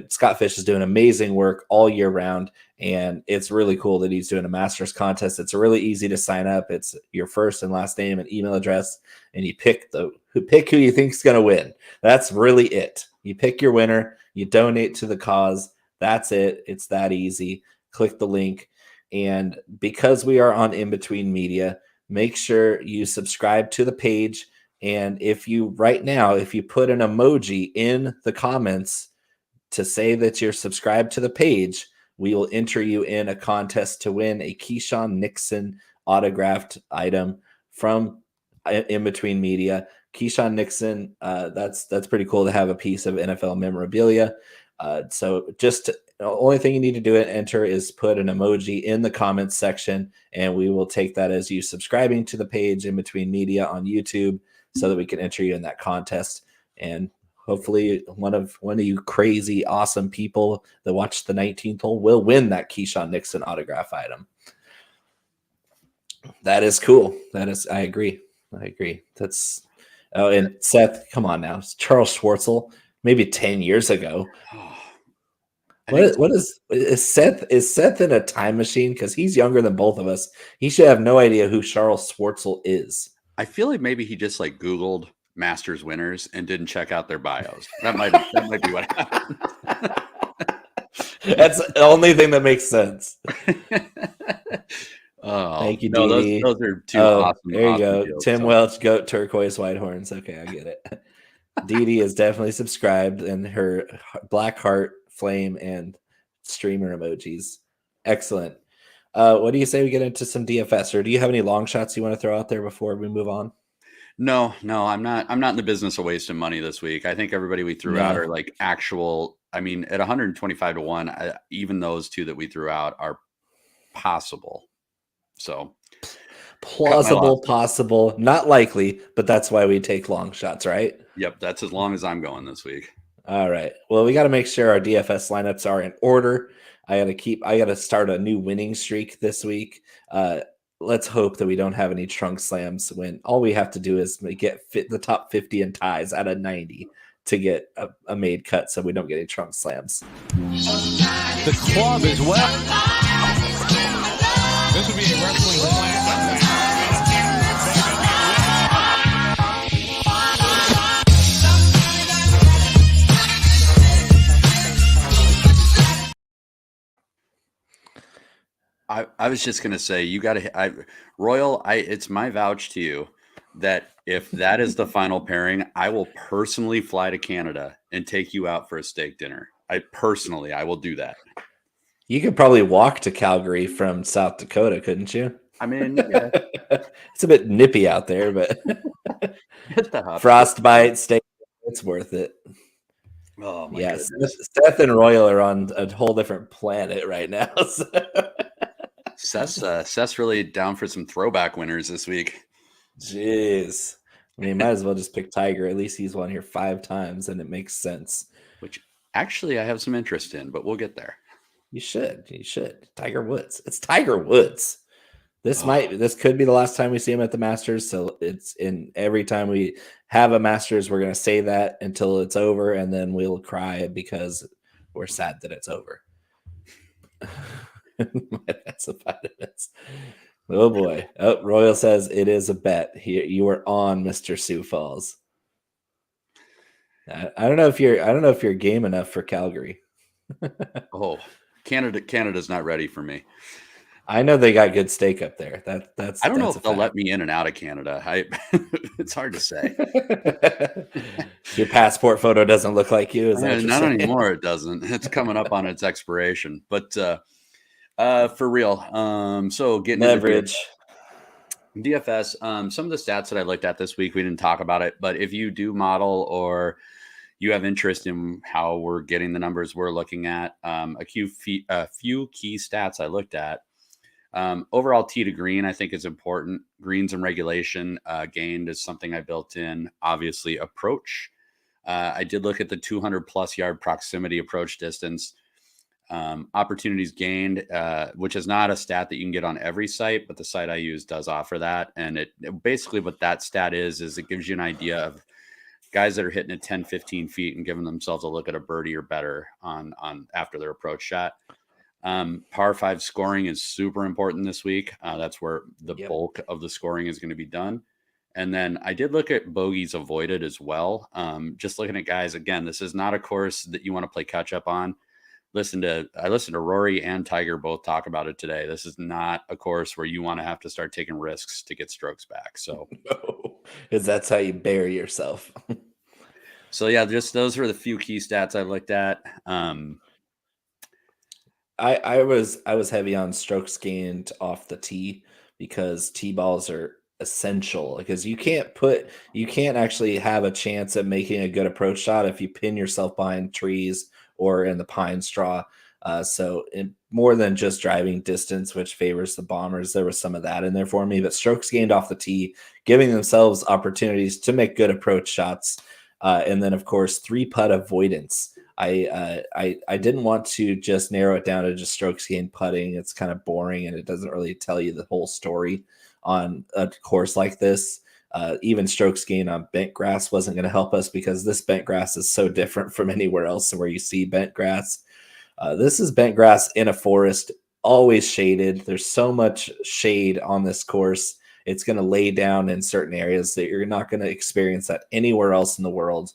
Speaker 1: Scott Fish is doing amazing work all year round, and it's really cool that he's doing a Masters contest. It's really easy to sign up. It's your first and last name and email address, and you pick who you think is going to win. That's really it. You pick your winner, you donate to the cause. That's it. It's that easy. Click the link. And because we are on In Between Media, make sure you subscribe to the page. And if you put an emoji in the comments to say that you're subscribed to the page, we will enter you in a contest to win a Keyshawn Nixon autographed item from In Between Media. Keyshawn Nixon, that's pretty cool to have a piece of NFL memorabilia. So just the only thing you need to do and enter is put an emoji in the comments section, and we will take that as you subscribing to the page In Between Media on YouTube, so that we can enter you in that contest. And hopefully one of you crazy awesome people that watched the 19th hole will win that Keyshawn Nixon autograph item. That is cool. I agree. And Seth, come on now. Charles Schwartzel, maybe 10 years ago. Is Seth in a time machine? Because he's younger than both of us. He should have no idea who Charles Schwartzel is.
Speaker 2: I feel like maybe he just Googled Masters winners and didn't check out their bios. That might be what happened.
Speaker 1: That's the only thing that makes sense.
Speaker 2: Oh,
Speaker 1: thank you,
Speaker 2: no,
Speaker 1: Dee.
Speaker 2: those are two awesome.
Speaker 1: There you go.
Speaker 2: Deals,
Speaker 1: Tim Welch, goat turquoise white horns. Okay, I get it. Dee is definitely subscribed, and her black heart, flame, and streamer emojis. Excellent. What do you say we get into some DFS, or do you have any long shots you want to throw out there before we move on?
Speaker 2: No, I'm not in the business of wasting money this week. I think everybody we threw out are actual. I mean, at 125 to 1, even those two that we threw out are possible. So
Speaker 1: plausible, possible, not likely, but that's why we take long shots, right?
Speaker 2: Yep, that's as long as I'm going this week.
Speaker 1: All right. Well, we got to make sure our DFS lineups are in order. I got to start a new winning streak this week. Let's hope that we don't have any trunk slams when all we have to do is get the top 50 in ties out of 90 to get a made cut, so we don't get any trunk slams.
Speaker 3: The club is well. This would be a wrestling slam.
Speaker 2: I was just gonna say, you got to Royal. It's my vouch to you that if that is the final pairing, I will personally fly to Canada and take you out for a steak dinner. I will do that.
Speaker 1: You could probably walk to Calgary from South Dakota, couldn't you?
Speaker 2: I mean, yeah.
Speaker 1: It's a bit nippy out there, but frostbite steak, it's worth it.
Speaker 2: Oh my
Speaker 1: goodness.
Speaker 2: Seth
Speaker 1: and Royal are on a whole different planet right now. So.
Speaker 2: Seth's really down for some throwback winners this week.
Speaker 1: Jeez. I mean, might as well just pick Tiger. At least he's won here 5 times, and it makes sense.
Speaker 2: Which actually I have some interest in, but we'll get there.
Speaker 1: You should. Tiger Woods. It's Tiger Woods. This could be the last time we see him at the Masters. So it's in every time we have a Masters, we're going to say that until it's over, and then we'll cry because we're sad that it's over. That's about it. Oh boy. Oh, Royal says it is a bet. You are on Mr. Sioux Falls. I don't know if you're game enough for Calgary.
Speaker 2: Oh, Canada's not ready for me.
Speaker 1: I know they got good steak up there.
Speaker 2: I don't know
Speaker 1: That's a
Speaker 2: if they'll let
Speaker 1: fact.
Speaker 2: me in and out of Canada. It's hard to say.
Speaker 1: Your passport photo doesn't look like you. Is that what you're
Speaker 2: Not
Speaker 1: saying?
Speaker 2: anymore. It doesn't. It's coming up on its expiration. But for real. So getting
Speaker 1: Leverage.
Speaker 2: into DFS, some of the stats that I looked at this week, we didn't talk about it, but if you do model or you have interest in how we're getting the numbers we're looking at, a few key stats I looked at. Overall tee to green, I think is important. Greens and regulation gained is something I built in. Obviously, approach. I did look at the 200 plus yard proximity approach distance. Opportunities gained, which is not a stat that you can get on every site, but the site I use does offer that. And it basically what that stat is it gives you an idea of guys that are hitting it 10, 15 feet and giving themselves a look at a birdie or better on after their approach shot. Par 5 scoring is super important this week. That's where the bulk of the scoring is going to be done. And then I did look at bogeys avoided as well. Just looking at guys, again, this is not a course that you want to play catch up on. I listened to Rory and Tiger both talk about it today. This is not a course where you want to have to start taking risks to get strokes back. So,
Speaker 1: because that's how you bury yourself.
Speaker 2: So yeah, just those are the few key stats I looked at.
Speaker 1: I was heavy on strokes gained off the tee because tee balls are essential because you can't actually have a chance at making a good approach shot if you pin yourself behind trees or in the pine straw. So more than just driving distance, which favors the bombers, there was some of that in there for me. But strokes gained off the tee, giving themselves opportunities to make good approach shots, and then of course 3-putt avoidance. I didn't want to just narrow it down to just strokes gained putting. It's kind of boring and it doesn't really tell you the whole story on a course like this. Even strokes gained on bent grass wasn't going to help us because this bent grass is so different from anywhere else where you see bent grass. This is bent grass in a forest, always shaded. There's so much shade on this course. It's going to lay down in certain areas that you're not going to experience that anywhere else in the world.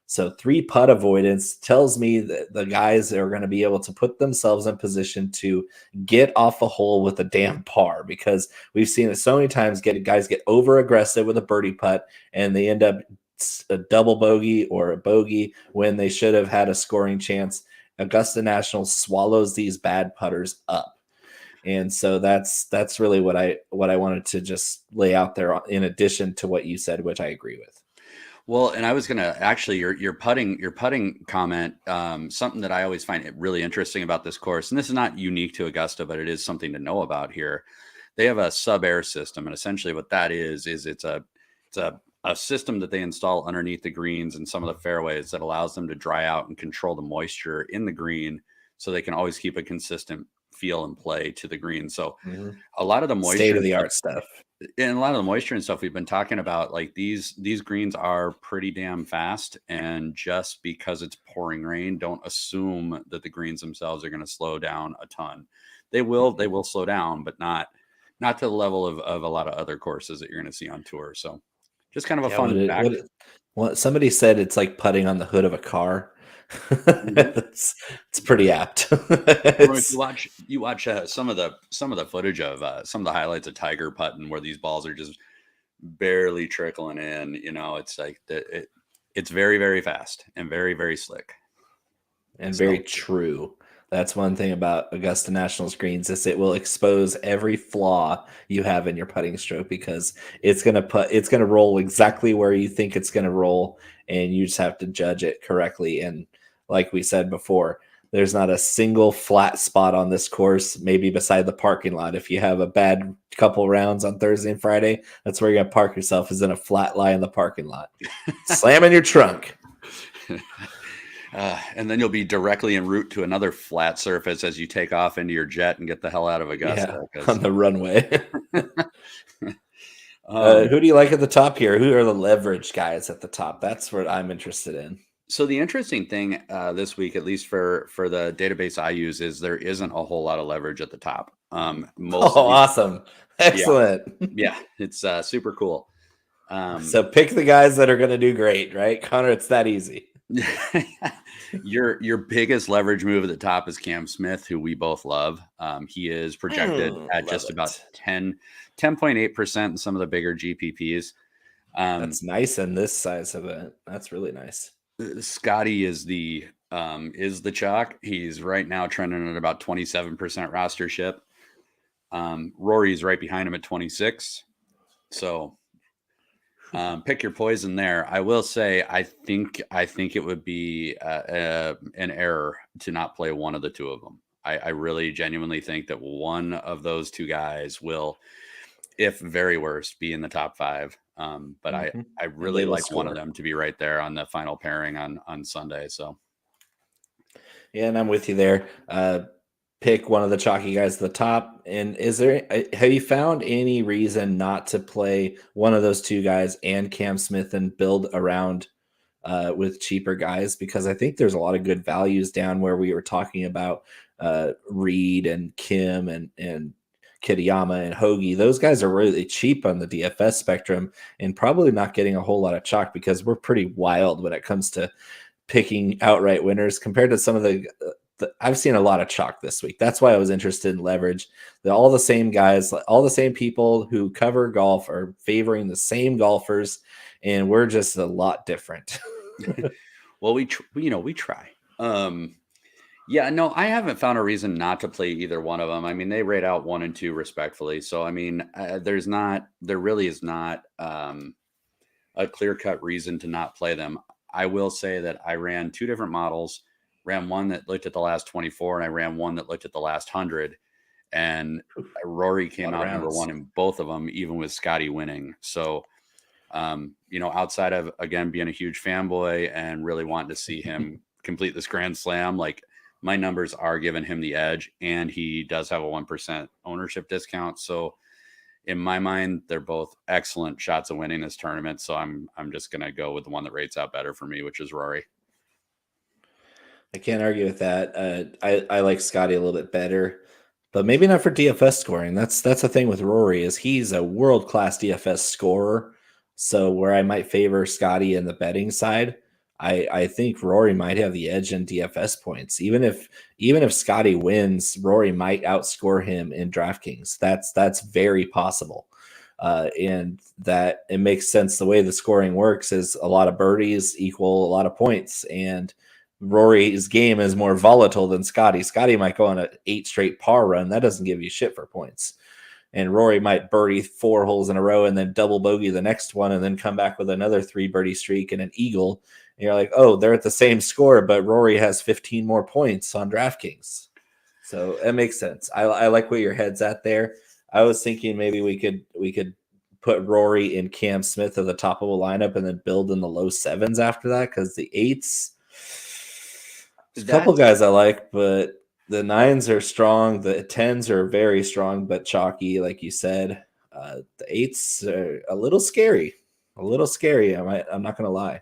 Speaker 1: So 3-putt avoidance tells me that the guys are going to be able to put themselves in position to get off a hole with a damn par, because we've seen it so many times. Guys get over aggressive with a birdie putt and they end up a double bogey or a bogey when they should have had a scoring chance. Augusta National swallows these bad putters up. And so that's really what I wanted to just lay out there in addition to what you said, which I agree with.
Speaker 2: Well, and I was going to actually your putting comment, something that I always find really interesting about this course, and this is not unique to Augusta, but it is something to know about here. They have a sub-air system, and essentially what that is it's a system that they install underneath the greens and some of the fairways that allows them to dry out and control the moisture in the green, so they can always keep a consistent feel and play to the green. So a lot of the moisture,
Speaker 1: state-of-the-art stuff.
Speaker 2: And a lot of the moisture and stuff we've been talking about, like these greens are pretty damn fast, and just because it's pouring rain, don't assume that the greens themselves are going to slow down a ton. They will slow down, but not to the level of a lot of other courses that you're going to see on tour. So just kind of a fun fact.
Speaker 1: Well, somebody said it's like putting on the hood of a car. It's pretty apt.
Speaker 2: You watch some of the footage of some of the highlights of Tiger putting where these balls are just barely trickling in. It's like it's very, very fast and very, very slick
Speaker 1: and very true. That's one thing about Augusta National's greens is it will expose every flaw you have in your putting stroke, because it's going to roll exactly where you think it's going to roll, and you just have to judge it correctly. And like we said before, there's not a single flat spot on this course, maybe beside the parking lot. If you have a bad couple rounds on Thursday and Friday, that's where you're going to park yourself, is in a flat lie in the parking lot. Slam in your trunk.
Speaker 2: And then you'll be directly en route to another flat surface as you take off into your jet and get the hell out of Augusta.
Speaker 1: On the runway. Who do you like at the top here? Who are the leverage guys at the top? That's what I'm interested in.
Speaker 2: So the interesting thing this week, at least for the database I use, is there isn't a whole lot of leverage at the top.
Speaker 1: Awesome. Excellent.
Speaker 2: Yeah, it's super cool.
Speaker 1: So pick the guys that are going to do great, right? Connor, it's that easy.
Speaker 2: Your biggest leverage move at the top is Cam Smith, who we both love. He is projected at just about 10.8% in some of the bigger GPPs.
Speaker 1: That's nice in this size event. That's really nice.
Speaker 2: Scottie is the chalk. He's right now trending at about 27% rostership. Rory's right behind him at 26. So pick your poison there. I will say, I think it would be an error to not play one of the two of them. I really genuinely think that one of those two guys will, if very worst, be in the top 5. But I really like one of them to be right there on the final pairing on Sunday. So
Speaker 1: yeah, and I'm with you there. Pick one of the chalky guys at the top. And have you found any reason not to play one of those two guys and Cam Smith and build around with cheaper guys? Because I think there's a lot of good values down where we were talking about Reed and Kim and Kitayama and Hoagie. Those guys are really cheap on the DFS spectrum and probably not getting a whole lot of chalk because we're pretty wild when it comes to picking outright winners compared to some of the I've seen a lot of chalk this week. That's why I was interested in leverage. All the same guys, all the same people who cover golf are favoring the same golfers, and we're just a lot different.
Speaker 2: Well, we try. Yeah, no, I haven't found a reason not to play either one of them. I mean, they rate out 1 and 2 respectfully. So, I mean, there really is not a clear-cut reason to not play them. I will say that I ran 2 different models. Ran one that looked at the last 24, and I ran one that looked at the last 100. And Rory came out number 1 in both of them, even with Scottie winning. So, outside of, again, being a huge fanboy and really wanting to see him complete this Grand Slam, like, my numbers are giving him the edge, and he does have a 1% ownership discount. So, in my mind, they're both excellent shots of winning this tournament. So I'm just going to go with the one that rates out better for me, which is Rory.
Speaker 1: I can't argue with that. I like Scottie a little bit better, but maybe not for DFS scoring. That's the thing with Rory is he's a world-class DFS scorer. So where I might favor Scottie in the betting side, I think Rory might have the edge in DFS points. Even if Scottie wins, Rory might outscore him in DraftKings. That's very possible. And that it makes sense. The way the scoring works is a lot of birdies equal a lot of points, and Rory's game is more volatile than Scottie. Scottie might go on an 8 straight par run. That doesn't give you shit for points. And Rory might birdie 4 holes in a row and then double bogey the next one and then come back with another 3 birdie streak and an eagle. And you're like, oh, they're at the same score, but Rory has 15 more points on DraftKings. So it makes sense. I like where your head's at there. I was thinking maybe we could put Rory and Cam Smith at the top of a lineup and then build in the low 7s after that, because the 8s, there's a couple guys I like, but the 9s are strong. The 10s are very strong, but chalky, like you said. The 8s are a little scary. I'm not going to lie.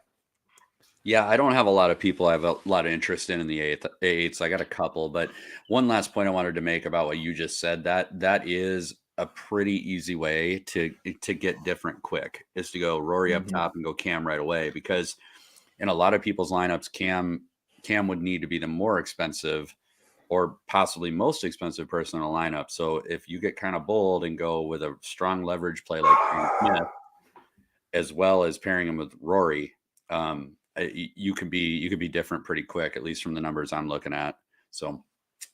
Speaker 2: Yeah, I don't have a lot of people I have a lot of interest in the 8s. I got a couple, but one last point I wanted to make about what you just said, that is a pretty easy way to get different quick, is to go Rory up top and go Cam right away, because in a lot of people's lineups, Cam would need to be the more expensive or possibly most expensive person in a lineup. So if you get kind of bold and go with a strong leverage play like Cam Smith, as well as pairing him with Rory, you could be different pretty quick, at least from the numbers I'm looking at. So,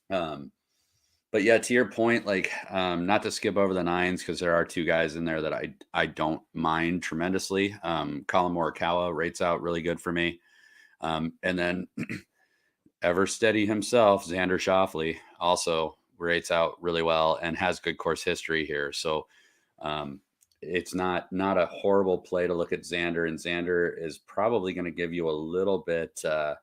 Speaker 2: but yeah, to your point, like, not to skip over the 9s, because there are 2 guys in there that I don't mind tremendously. Colin Morikawa rates out really good for me. And then ever steady himself, Xander Schauffele, also rates out really well and has good course history here. So it's not a horrible play to look at Xander, and Xander is probably going to give you a little bit of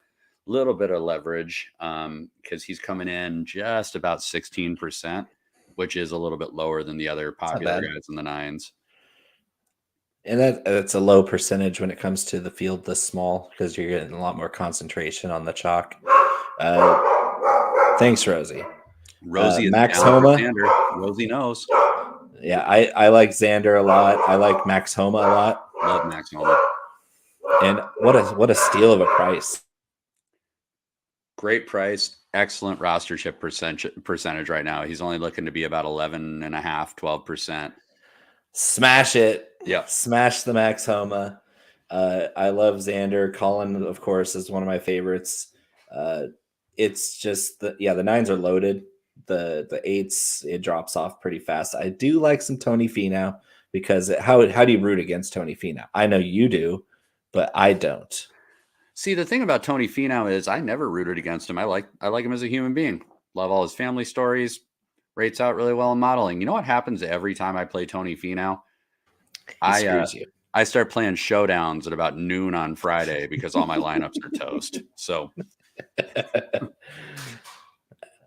Speaker 2: leverage because he's coming in just about 16%, which is a little bit lower than the other popular guys in the 9s.
Speaker 1: And that's a low percentage when it comes to the field this small, because you're getting a lot more concentration on the chalk. Thanks, Rosie.
Speaker 2: Rosie is
Speaker 1: Max
Speaker 2: down for
Speaker 1: Homa.
Speaker 2: Xander. Rosie knows.
Speaker 1: Yeah, I like Xander a lot. I like Max Homa a lot.
Speaker 2: Love Max Homa.
Speaker 1: And what a steal of a price.
Speaker 2: Great price. Excellent rostership percentage right now. He's only looking to be about 11.5%, 12%.
Speaker 1: Smash it.
Speaker 2: Yeah.
Speaker 1: Smash the Max Homa. I love Xander. Colin, of course, is one of my favorites. It's just the nines are loaded. The eights, it drops off pretty fast. I do like some Tony Finau because how do you root against Tony Finau? I know you do, but I don't.
Speaker 2: See, the thing about Tony Finau is I never rooted against him. I like him as a human being. Love all his family stories. Rates out really well in modeling. You know what happens every time I play Tony Finau?
Speaker 1: He screws you.
Speaker 2: I start playing showdowns at about noon on Friday because all my lineups are toast. So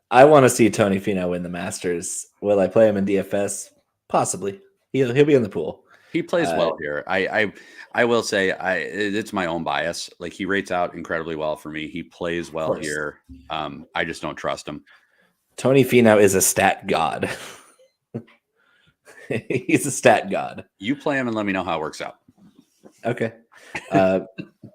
Speaker 1: I want to see Tony Finau win the Masters. Will I play him in DFS? Possibly. He'll be in the pool.
Speaker 2: He plays well here. I will say it's my own bias. Like, he rates out incredibly well for me. He plays well here. I just don't trust him.
Speaker 1: Tony Finau is a stat god. He's a stat god.
Speaker 2: You play him and let me know how it works out.
Speaker 1: Okay.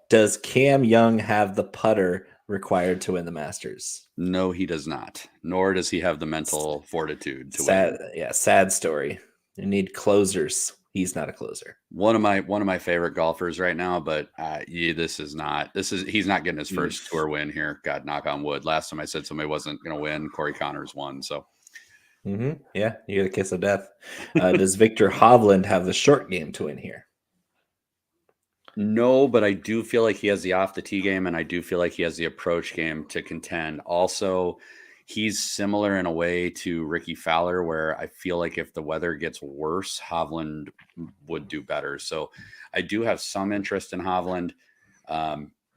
Speaker 1: Does Cam Young have the putter required to win the Masters?
Speaker 2: No, he does not. Nor does he have the mental fortitude to win.
Speaker 1: Yeah, sad story. You need closers. He's not a closer.
Speaker 2: One of my favorite golfers right now, but he's not getting his first tour win here. God, knock on wood. Last time I said somebody wasn't going to win, Corey Connors won. So,
Speaker 1: yeah, you get a kiss of death. Does Victor Hovland have the short game to win here?
Speaker 2: No, but I do feel like he has the off the tee game, and I do feel like he has the approach game to contend. Also, he's similar in a way to Ricky Fowler, where I feel like if the weather gets worse, Hovland would do better. So I do have some interest in Hovland.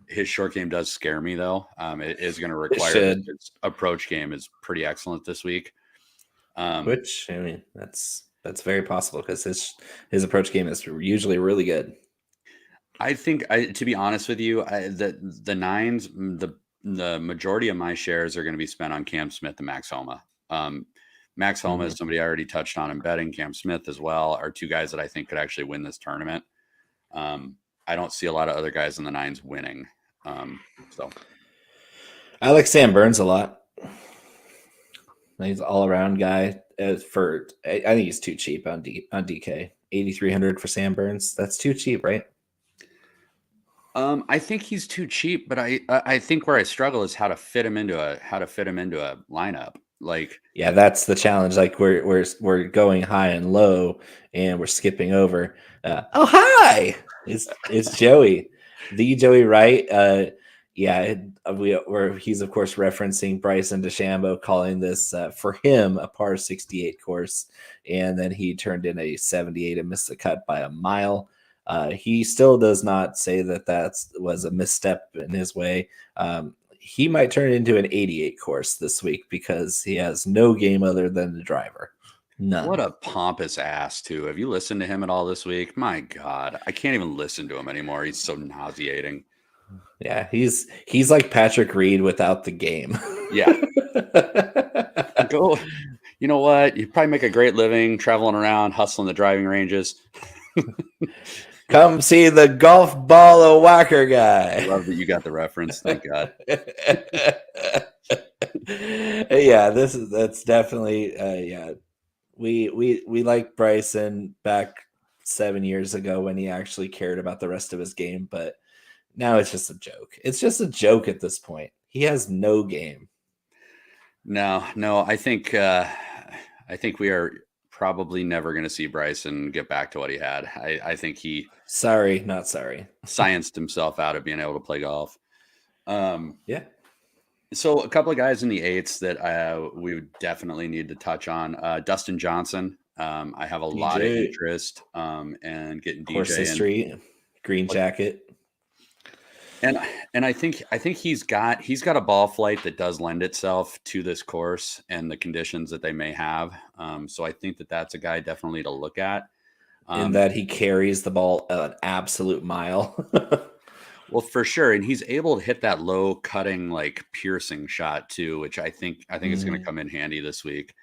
Speaker 2: His short game does scare me, though. It is going to require his approach game is pretty excellent this week.
Speaker 1: Which, I mean, that's very possible because his approach game is usually really good.
Speaker 2: I think, to be honest with you, the nines, the majority of my shares are going to be spent on Cam Smith and Max Homa. Max Homa is somebody I already touched on in betting. Cam Smith as well are two guys that I think could actually win this tournament. I don't see a lot of other guys in the nines winning. So
Speaker 1: I like Sam Burns a lot. He's an all-around guy. I think he's too cheap on DK. 8,300 for Sam Burns. That's too cheap, right?
Speaker 2: I think he's too cheap, but I think where I struggle is how to fit him into a lineup. Like,
Speaker 1: yeah, that's the challenge. Like, we're going high and low, and we're skipping over. Oh, hi! It's Joey, the Joey Wright. He's of course referencing Bryson DeChambeau, calling this for him a par 68 course, and then he turned in a 78 and missed the cut by a mile. He still does not say that was a misstep in his way. He might turn it into an 88 course this week because he has no game other than the driver. None.
Speaker 2: What a pompous ass, too. Have you listened to him at all this week? My God, I can't even listen to him anymore. He's so nauseating.
Speaker 1: Yeah, he's like Patrick Reed without the game.
Speaker 2: Yeah. Go. You know what? You probably make a great living traveling around, hustling the driving ranges.
Speaker 1: Come see the golf ball of whacker guy.
Speaker 2: I love that you got the reference. Thank God.
Speaker 1: Yeah, that's definitely yeah. We like Bryson back 7 years ago when he actually cared about the rest of his game, but now it's just a joke. It's just a joke at this point. He has no game.
Speaker 2: No. I think we are probably never going to see Bryson get back to what he had. I think he
Speaker 1: not sorry
Speaker 2: scienced himself out of being able to play golf.
Speaker 1: Yeah.
Speaker 2: So a couple of guys in the eights that we would definitely need to touch on. Dustin Johnson. I have a lot of interest and getting
Speaker 1: course
Speaker 2: DJ
Speaker 1: history, green jacket.
Speaker 2: And I think he's got a ball flight that does lend itself to this course and the conditions that they may have. So I think that's a guy definitely to look at.
Speaker 1: In that he carries the ball an absolute mile.
Speaker 2: Well, for sure, and he's able to hit that low cutting, like piercing shot too, which I think is going to come in handy this week.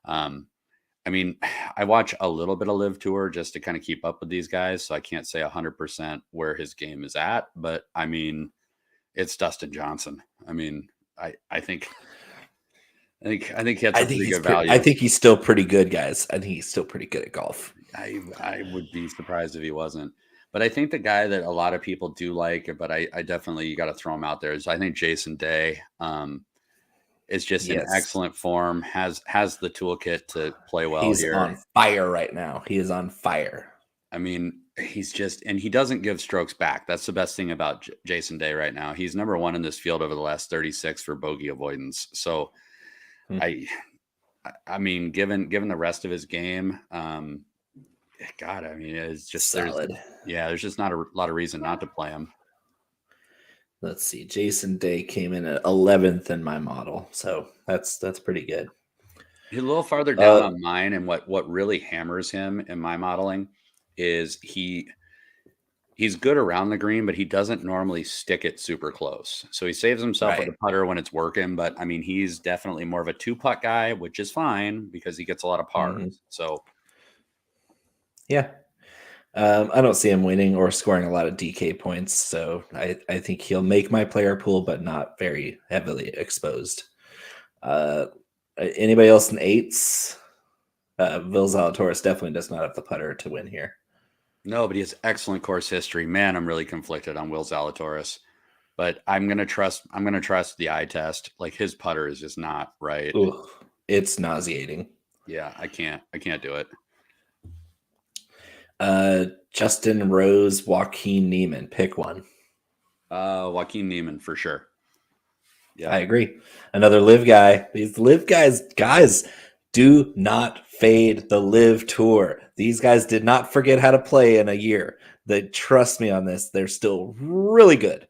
Speaker 2: I mean, I watch a little bit of LIV Tour just to kind of keep up with these guys, so I can't say 100% where his game is at, but I mean, it's Dustin Johnson. I mean, I think he hits a pretty good value.
Speaker 1: I think he's still pretty good, guys. I think he's still pretty good at golf.
Speaker 2: I would be surprised if he wasn't. But I think the guy that a lot of people do like, but I definitely, you got to throw him out there, is I think Jason Day is just in excellent form, has the toolkit to play well.
Speaker 1: He's
Speaker 2: here.
Speaker 1: On fire right now. He is on fire.
Speaker 2: I mean, he's just, and he doesn't give strokes back. That's the best thing about Jason Day right now. He's number one in this field over the last 36 for bogey avoidance. So I mean, given the rest of his game, God, I mean, it's just
Speaker 1: solid.
Speaker 2: There's just not a lot of reason not to play him.
Speaker 1: Let's see. Jason Day came in at 11th in my model, so that's pretty good.
Speaker 2: He's a little farther down on mine, and what really hammers him in my modeling is he's good around the green, but he doesn't normally stick it super close. So he saves himself with a putter when it's working. But I mean, he's definitely more of a 2-putt guy, which is fine because he gets a lot of pars. So
Speaker 1: yeah, I don't see him winning or scoring a lot of DK points. So I think he'll make my player pool, but not very heavily exposed. Anybody else in 8s? Will Zalatoris definitely does not have the putter to win here.
Speaker 2: No, but he has excellent course history. Man, I'm really conflicted on Will Zalatoris, but I'm gonna trust the eye test. Like, his putter is just not right.
Speaker 1: Ooh, it's nauseating.
Speaker 2: Yeah, I can't do it.
Speaker 1: Justin Rose, Joaquin Niemann, pick one.
Speaker 2: Joaquin Niemann for sure.
Speaker 1: Yeah, I agree. Another LIV guy. These LIV guys, do not fade the LIV Tour. These guys did not forget how to play in a year. They trust me on this. They're still really good.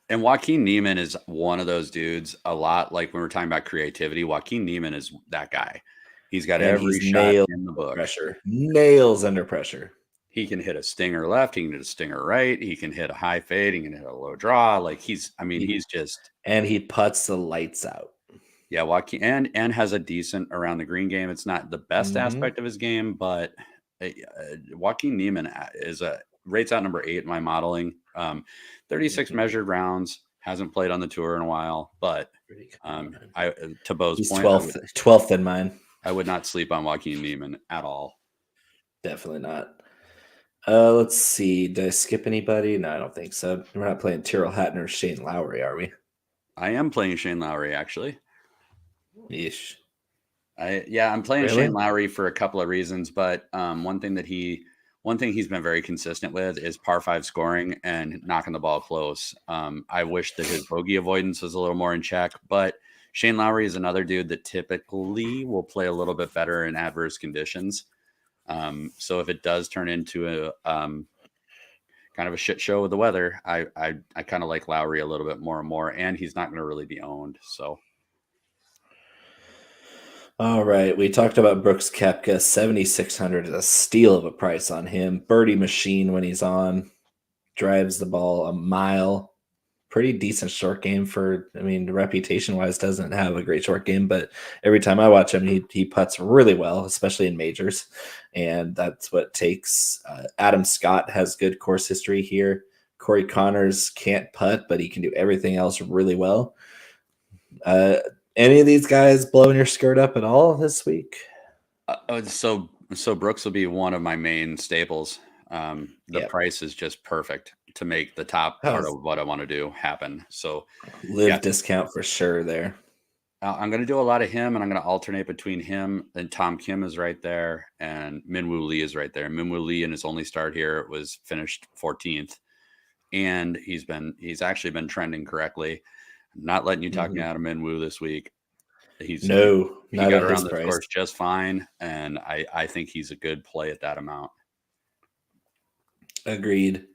Speaker 2: And Joaquin Niemann is one of those dudes, a lot like when we're talking about creativity. Joaquin Niemann is that guy. He's got every shot in the book.
Speaker 1: Nails under pressure.
Speaker 2: He can hit a stinger left. He can hit a stinger right. He can hit a high fade. He can hit a low draw. Like, he's just.
Speaker 1: And he putts the lights out.
Speaker 2: Yeah, Joaquin and has a decent around the green game. It's not the best aspect of his game, but Joaquin Niemann rates out number 8 in my modeling. 36 measured rounds. Hasn't played on the tour in a while, but to Bo's point,
Speaker 1: 12th in mine.
Speaker 2: I would not sleep on Joaquin Niemann at all.
Speaker 1: Definitely not. Let's see. Did I skip anybody? No, I don't think so. We're not playing Tyrrell Hatton or Shane Lowry, are we?
Speaker 2: I am playing Shane Lowry, actually.
Speaker 1: Yeesh.
Speaker 2: I'm playing Shane Lowry for a couple of reasons, but one thing he's been very consistent with is par 5 scoring and knocking the ball close. I wish that his bogey avoidance was a little more in check, but Shane Lowry is another dude that typically will play a little bit better in adverse conditions. So if it does turn into a kind of a shit show with the weather, I kind of like Lowry a little bit more and more, and he's not going to really be owned. So.
Speaker 1: All right, we talked about Brooks Koepka. 7,600 is a steal of a price on him. Birdie machine when he's on. Drives the ball a mile. Pretty decent short game reputation-wise, doesn't have a great short game, but every time I watch him, he putts really well, especially in majors, and that's what it takes. Adam Scott has good course history here. Corey Connors can't putt, but he can do everything else really well. Any of these guys blowing your skirt up at all this week?
Speaker 2: So Brooks will be one of my main staples. The price is just perfect to make the top part of what I want to do happen. So
Speaker 1: LIV discount for sure there.
Speaker 2: I'm going to do a lot of him, and I'm going to alternate between him and Tom Kim is right there, and Minwoo Lee is right there. Minwoo Lee in his only start here was finished 14th, and he's actually been trending correctly. I'm not letting you talk me out of Minwoo this week. He got around this course just fine, and I think he's a good play at that amount.
Speaker 1: Agreed.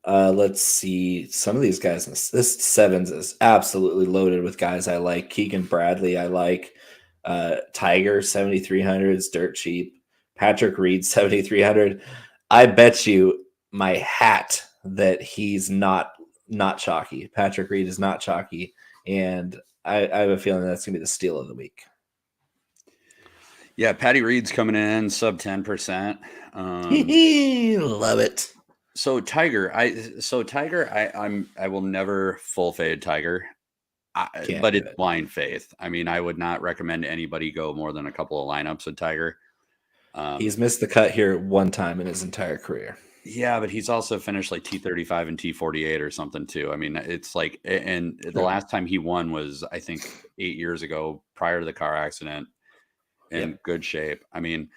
Speaker 1: Let's see. Some of these guys, this sevens is absolutely loaded with guys I like. Keegan Bradley, I like. Tiger, 7,300 is dirt cheap. Patrick Reed, 7,300. I bet you my hat that he's not not chalky. Patrick Reed is not chalky, and I have a feeling that's going to be the steal of the week.
Speaker 2: Yeah, Patty Reed's coming in sub 10%.
Speaker 1: Love it.
Speaker 2: So Tiger, I will never full fade Tiger, but it's blind faith. I mean, I would not recommend anybody go more than a couple of lineups with Tiger.
Speaker 1: He's missed the cut here one time in his entire career.
Speaker 2: Yeah, but he's also finished like T35 and T48 or something too. I mean, it's like, and the last time he won was, I think, 8 years ago prior to the car accident, in good shape. I mean,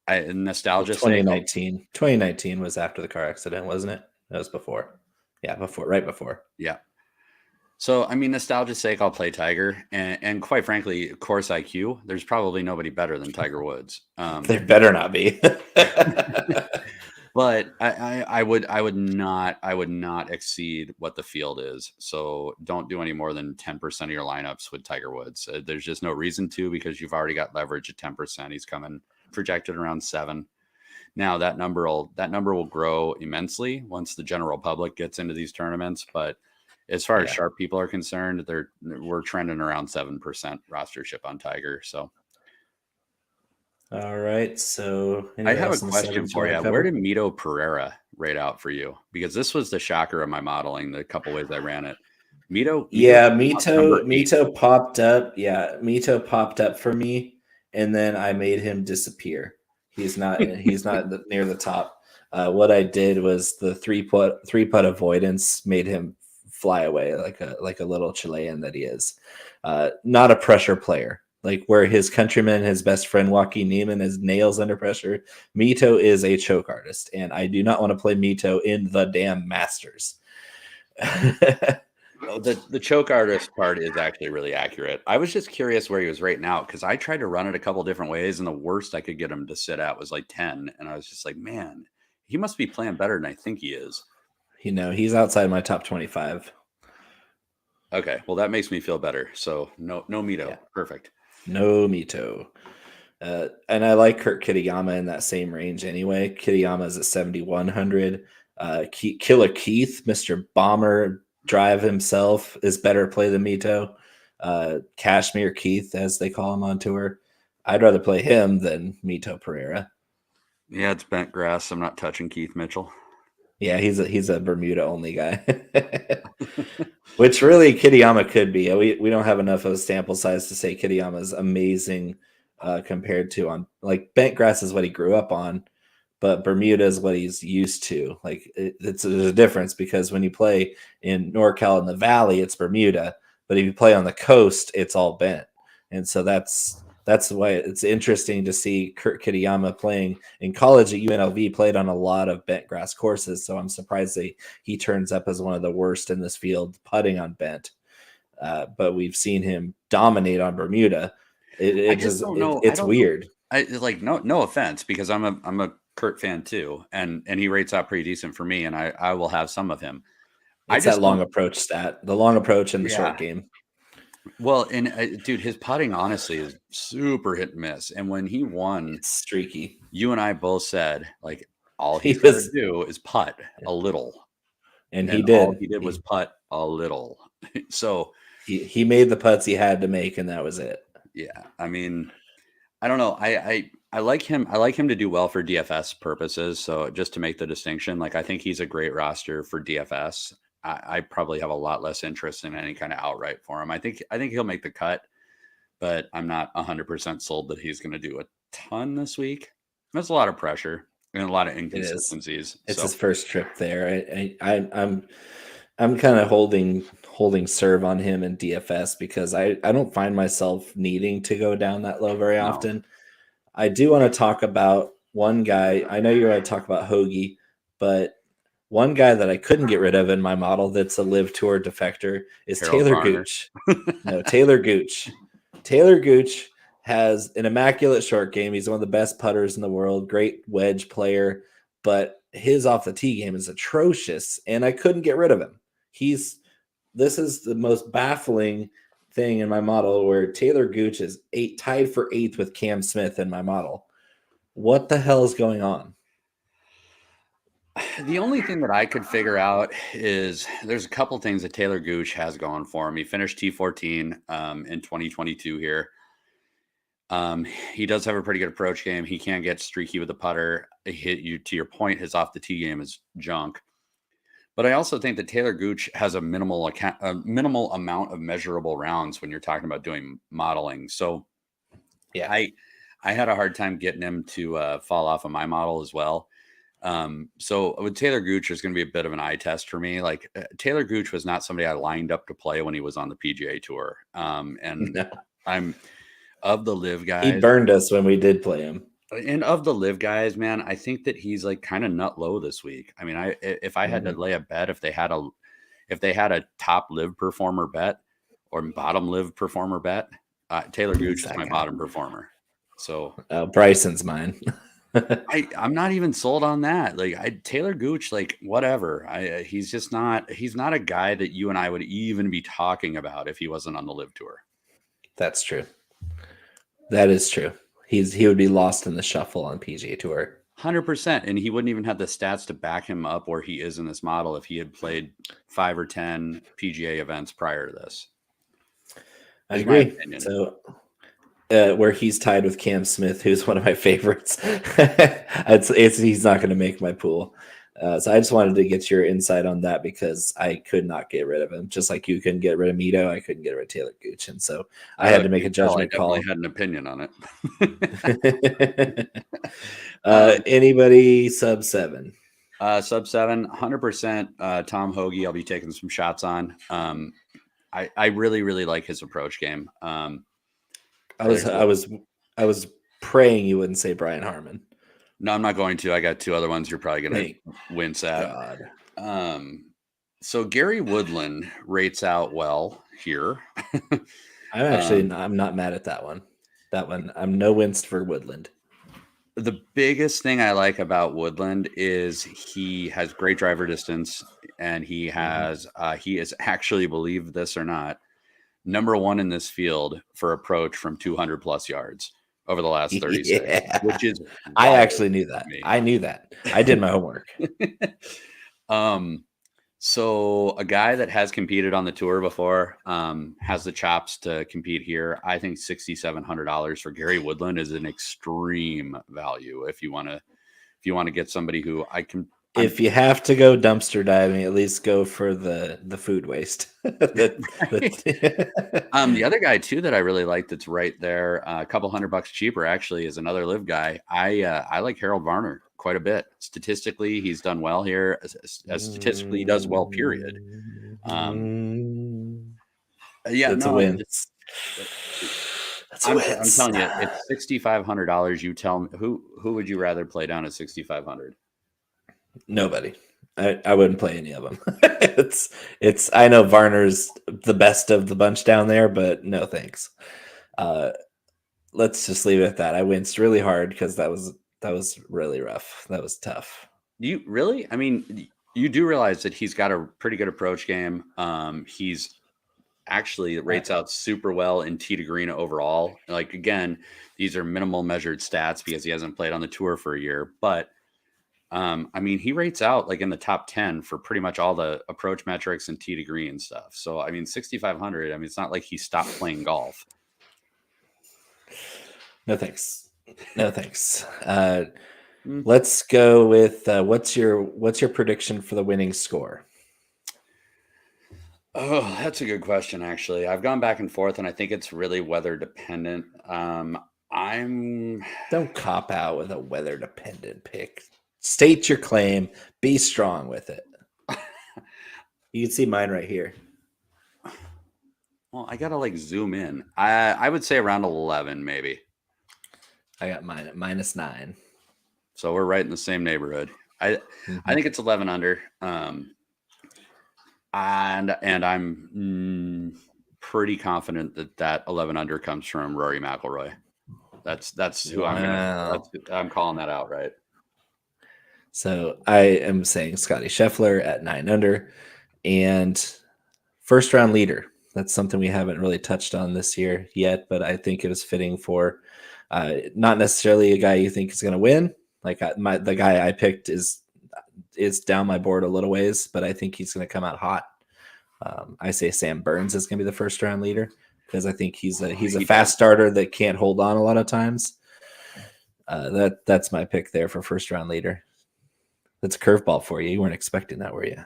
Speaker 2: nostalgia.
Speaker 1: 2019. 2019 was after the car accident, wasn't it? That was before. Yeah, right before.
Speaker 2: Yeah. So, I mean, nostalgia's sake, I'll play Tiger. And quite frankly, course IQ, there's probably nobody better than Tiger Woods.
Speaker 1: There better not be.
Speaker 2: But I would not exceed what the field is. So don't do any more than 10% of your lineups with Tiger Woods. There's just no reason to, because you've already got leverage at 10%. He's coming projected around 7. Now that number will grow immensely once the general public gets into these tournaments. But as far as sharp people are concerned, we're trending around 7% rostership on Tiger. So.
Speaker 1: All right. So
Speaker 2: I have a question for you. Where did Mito Pereira rate out for you? Because this was the shocker of my modeling, the couple ways I ran it. Mito
Speaker 1: popped up. Yeah, Mito popped up for me, and then I made him disappear. He's not near the top. What I did was the three putt avoidance made him fly away like a little Chilean that he is. Not a pressure player. Like where his countryman, his best friend Joaquin Niemann, is nails under pressure. Mito is a choke artist, and I do not want to play Mito in the damn Masters.
Speaker 2: The choke artist part is actually really accurate. I was just curious where he was rating out, because I tried to run it a couple different ways, and the worst I could get him to sit at was like 10. And I was just like, man, he must be playing better than I think he is.
Speaker 1: He's outside my top 25.
Speaker 2: Okay, well, that makes me feel better. So no Mito. Yeah. Perfect.
Speaker 1: No Mito. And I like Kurt Kitayama in that same range anyway. Kitayama is at 7,100. Killer Keith, Mr. Bomber Drive himself, is better play than Mito. Cashmere Keith, as they call him on tour. I'd rather play him than Mito Pereira.
Speaker 2: Yeah, it's bent grass. I'm not touching Keith Mitchell.
Speaker 1: Yeah, he's a Bermuda only guy. Which really Kitayama could be. We don't have enough of a sample size to say Kitayama is amazing compared to on like bent grass is what he grew up on, but Bermuda is what he's used to. Like there's a difference, because when you play in NorCal in the Valley, it's Bermuda, but if you play on the coast, it's all bent. And so that's why it's interesting to see Kurt Kitayama playing in college at UNLV, played on a lot of bent grass courses. So I'm surprised he turns up as one of the worst in this field putting on bent. But we've seen him dominate on Bermuda. I just don't know. It's weird.
Speaker 2: No offense, because I'm a Kurt fan too, and he rates out pretty decent for me, and I will have some of him.
Speaker 1: It's that long approach stat, the long approach and the short game.
Speaker 2: Well, and dude, his putting honestly is super hit and miss. And when he won,
Speaker 1: it's streaky.
Speaker 2: You and I both said like all he's got to do is putt a little,
Speaker 1: and he did.
Speaker 2: All he did was putt a little. So
Speaker 1: he made the putts he had to make, and that was it.
Speaker 2: Yeah, I mean, I don't know. I like him. I like him to do well for DFS purposes. So just to make the distinction, like I think he's a great roster for DFS. I probably have a lot less interest in any kind of outright for him. I think he'll make the cut, but I'm not 100% sold that he's going to do a ton this week. There's a lot of pressure and a lot of inconsistencies.
Speaker 1: It's his first trip there. I'm kind of holding serve on him in DFS, because I don't find myself needing to go down that low very often. I do want to talk about one guy. I know you're going to talk about Hoagie, but one guy that I couldn't get rid of in my model that's a LIV Tour defector is Taylor Gooch. No, Taylor Gooch. Taylor Gooch has an immaculate short game. He's one of the best putters in the world, great wedge player, but his off the tee game is atrocious, and I couldn't get rid of him. This is the most baffling thing in my model, where Taylor Gooch is tied for 8th with Cam Smith in my model. What the hell is going on?
Speaker 2: The only thing that I could figure out is there's a couple things that Taylor Gooch has going for him. He finished T14 in 2022 here. He does have a pretty good approach game. He can get streaky with the putter. Hit you to your point. His off the tee game is junk. But I also think that Taylor Gooch has a minimal amount of measurable rounds when you're talking about doing modeling. So yeah, I had a hard time getting him to fall off of my model as well. So with Taylor Gooch, there's going to be a bit of an eye test for me. Like Taylor Gooch was not somebody I lined up to play when he was on the PGA Tour. And no. I'm of the LIV guys.
Speaker 1: He burned us when we did play him.
Speaker 2: And of the LIV guys, man, I think that he's like kind of nut low this week. I mean, if I had to lay a bet, if they had a top LIV performer bet or bottom LIV performer bet, Taylor Gooch is my bottom performer. So
Speaker 1: Bryson's mine.
Speaker 2: I'm not even sold on that. Like Taylor Gooch, like whatever. He's not a guy that you and I would even be talking about if he wasn't on the LIV Tour.
Speaker 1: That's true. That is true. He would be lost in the shuffle on PGA Tour.
Speaker 2: 100%. And he wouldn't even have the stats to back him up where he is in this model if he had played 5 or 10 PGA events prior to this.
Speaker 1: I agree. So where he's tied with Cam Smith, who's one of my favorites. He's not going to make my pool. So I just wanted to get your insight on that because I could not get rid of him. Just like you couldn't get rid of Mito, I couldn't get rid of Taylor Gooch. And so I had to make a judgment call.
Speaker 2: I had an opinion on
Speaker 1: it. Anybody sub 7?
Speaker 2: Sub 7, 100% Tom Hoagie. I'll be taking some shots on. I really, really like his approach game.
Speaker 1: I was praying you wouldn't say Brian Harmon.
Speaker 2: No, I'm not going to. I got 2 other ones you're probably going to wince at. So Gary Woodland rates out well here.
Speaker 1: I'm not mad at that one. That one, I'm no winced for Woodland.
Speaker 2: The biggest thing I like about Woodland is he has great driver distance, and he has he is actually, believe this or not, number 1 in this field for approach from 200 plus yards over the last 36, which is
Speaker 1: I actually knew that. I knew that. I did my homework.
Speaker 2: So a guy that has competed on the tour before, has the chops to compete here. I think $6,700 for Gary Woodland is an extreme value if you want to get somebody who
Speaker 1: if you have to go dumpster diving, at least go for the food waste.
Speaker 2: The other guy too that I really like that's right there, a couple $100 cheaper actually, is another LIV guy. I like Harold Varner quite a bit. Statistically, he's done well here. As statistically, he does well. Period. Yeah,
Speaker 1: that's a win.
Speaker 2: I'm telling you, it's $6,500. You tell me who would you rather play down at $6,500?
Speaker 1: Nobody. I wouldn't play any of them. it's I know Varner's the best of the bunch down there, but no thanks. Let's just leave it at that. I winced really hard because that was really rough. That was tough.
Speaker 2: You really? I mean, you do realize that he's got a pretty good approach game. He's actually rates out super well in tee to green overall. Like again, these are minimal measured stats because he hasn't played on the tour for a year, but I mean, he rates out like in the top 10 for pretty much all the approach metrics and tee to green stuff. So, I mean, 6,500, I mean, it's not like he stopped playing golf.
Speaker 1: No, thanks. No, thanks. Let's go with, what's your prediction for the winning score?
Speaker 2: Oh, that's a good question. Actually, I've gone back and forth and I think it's really weather dependent. Don't
Speaker 1: cop out with a weather dependent pick. State your claim. Be strong with it. You can see mine right here.
Speaker 2: Well, I gotta like zoom in. I would say around 11, maybe.
Speaker 1: I got mine at -9.
Speaker 2: So we're right in the same neighborhood. I think it's 11 under. And I'm pretty confident that 11 under comes from Rory McIlroy. That's who I'm calling that out, right?
Speaker 1: So I am saying Scottie Scheffler at 9 under and first round leader. That's something we haven't really touched on this year yet, but I think it was fitting for not necessarily a guy you think is going to win. Like the guy I picked is down my board a little ways, but I think he's going to come out hot. I say Sam Burns is going to be the first round leader because I think he's a fast starter that can't hold on a lot of times. That's my pick there for first round leader. That's a curveball for you. You weren't expecting that, were you?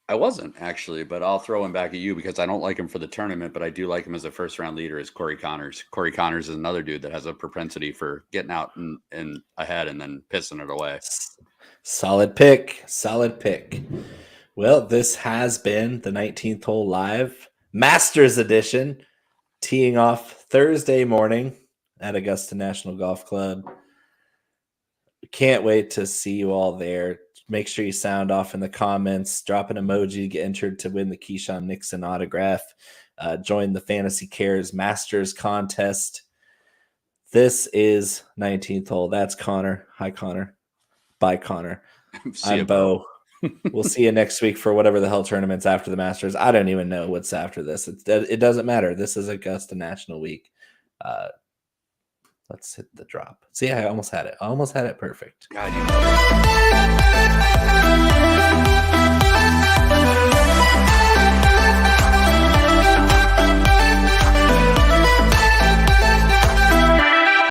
Speaker 2: I wasn't actually, but I'll throw him back at you because I don't like him for the tournament, but I do like him as a first round leader is Corey Connors. Corey Connors is another dude that has a propensity for getting out and ahead and then pissing it away.
Speaker 1: Solid pick. Well, this has been the 19th hole live Masters edition, teeing off Thursday morning at Augusta National Golf Club. Can't wait to see you all there. Make sure you sound off in the comments, drop an emoji, get entered to win the Keyshawn Nixon autograph. Join the Fantasy Cares Masters contest. This is 19th hole. That's Connor. Hi, Connor. Bye, Connor. I'm Bo. We'll see you next week for whatever the hell tournaments after the Masters. I don't even know what's after this. It doesn't matter. This is Augusta National Week. Let's hit the drop. See, I almost had it. Perfect.
Speaker 2: God,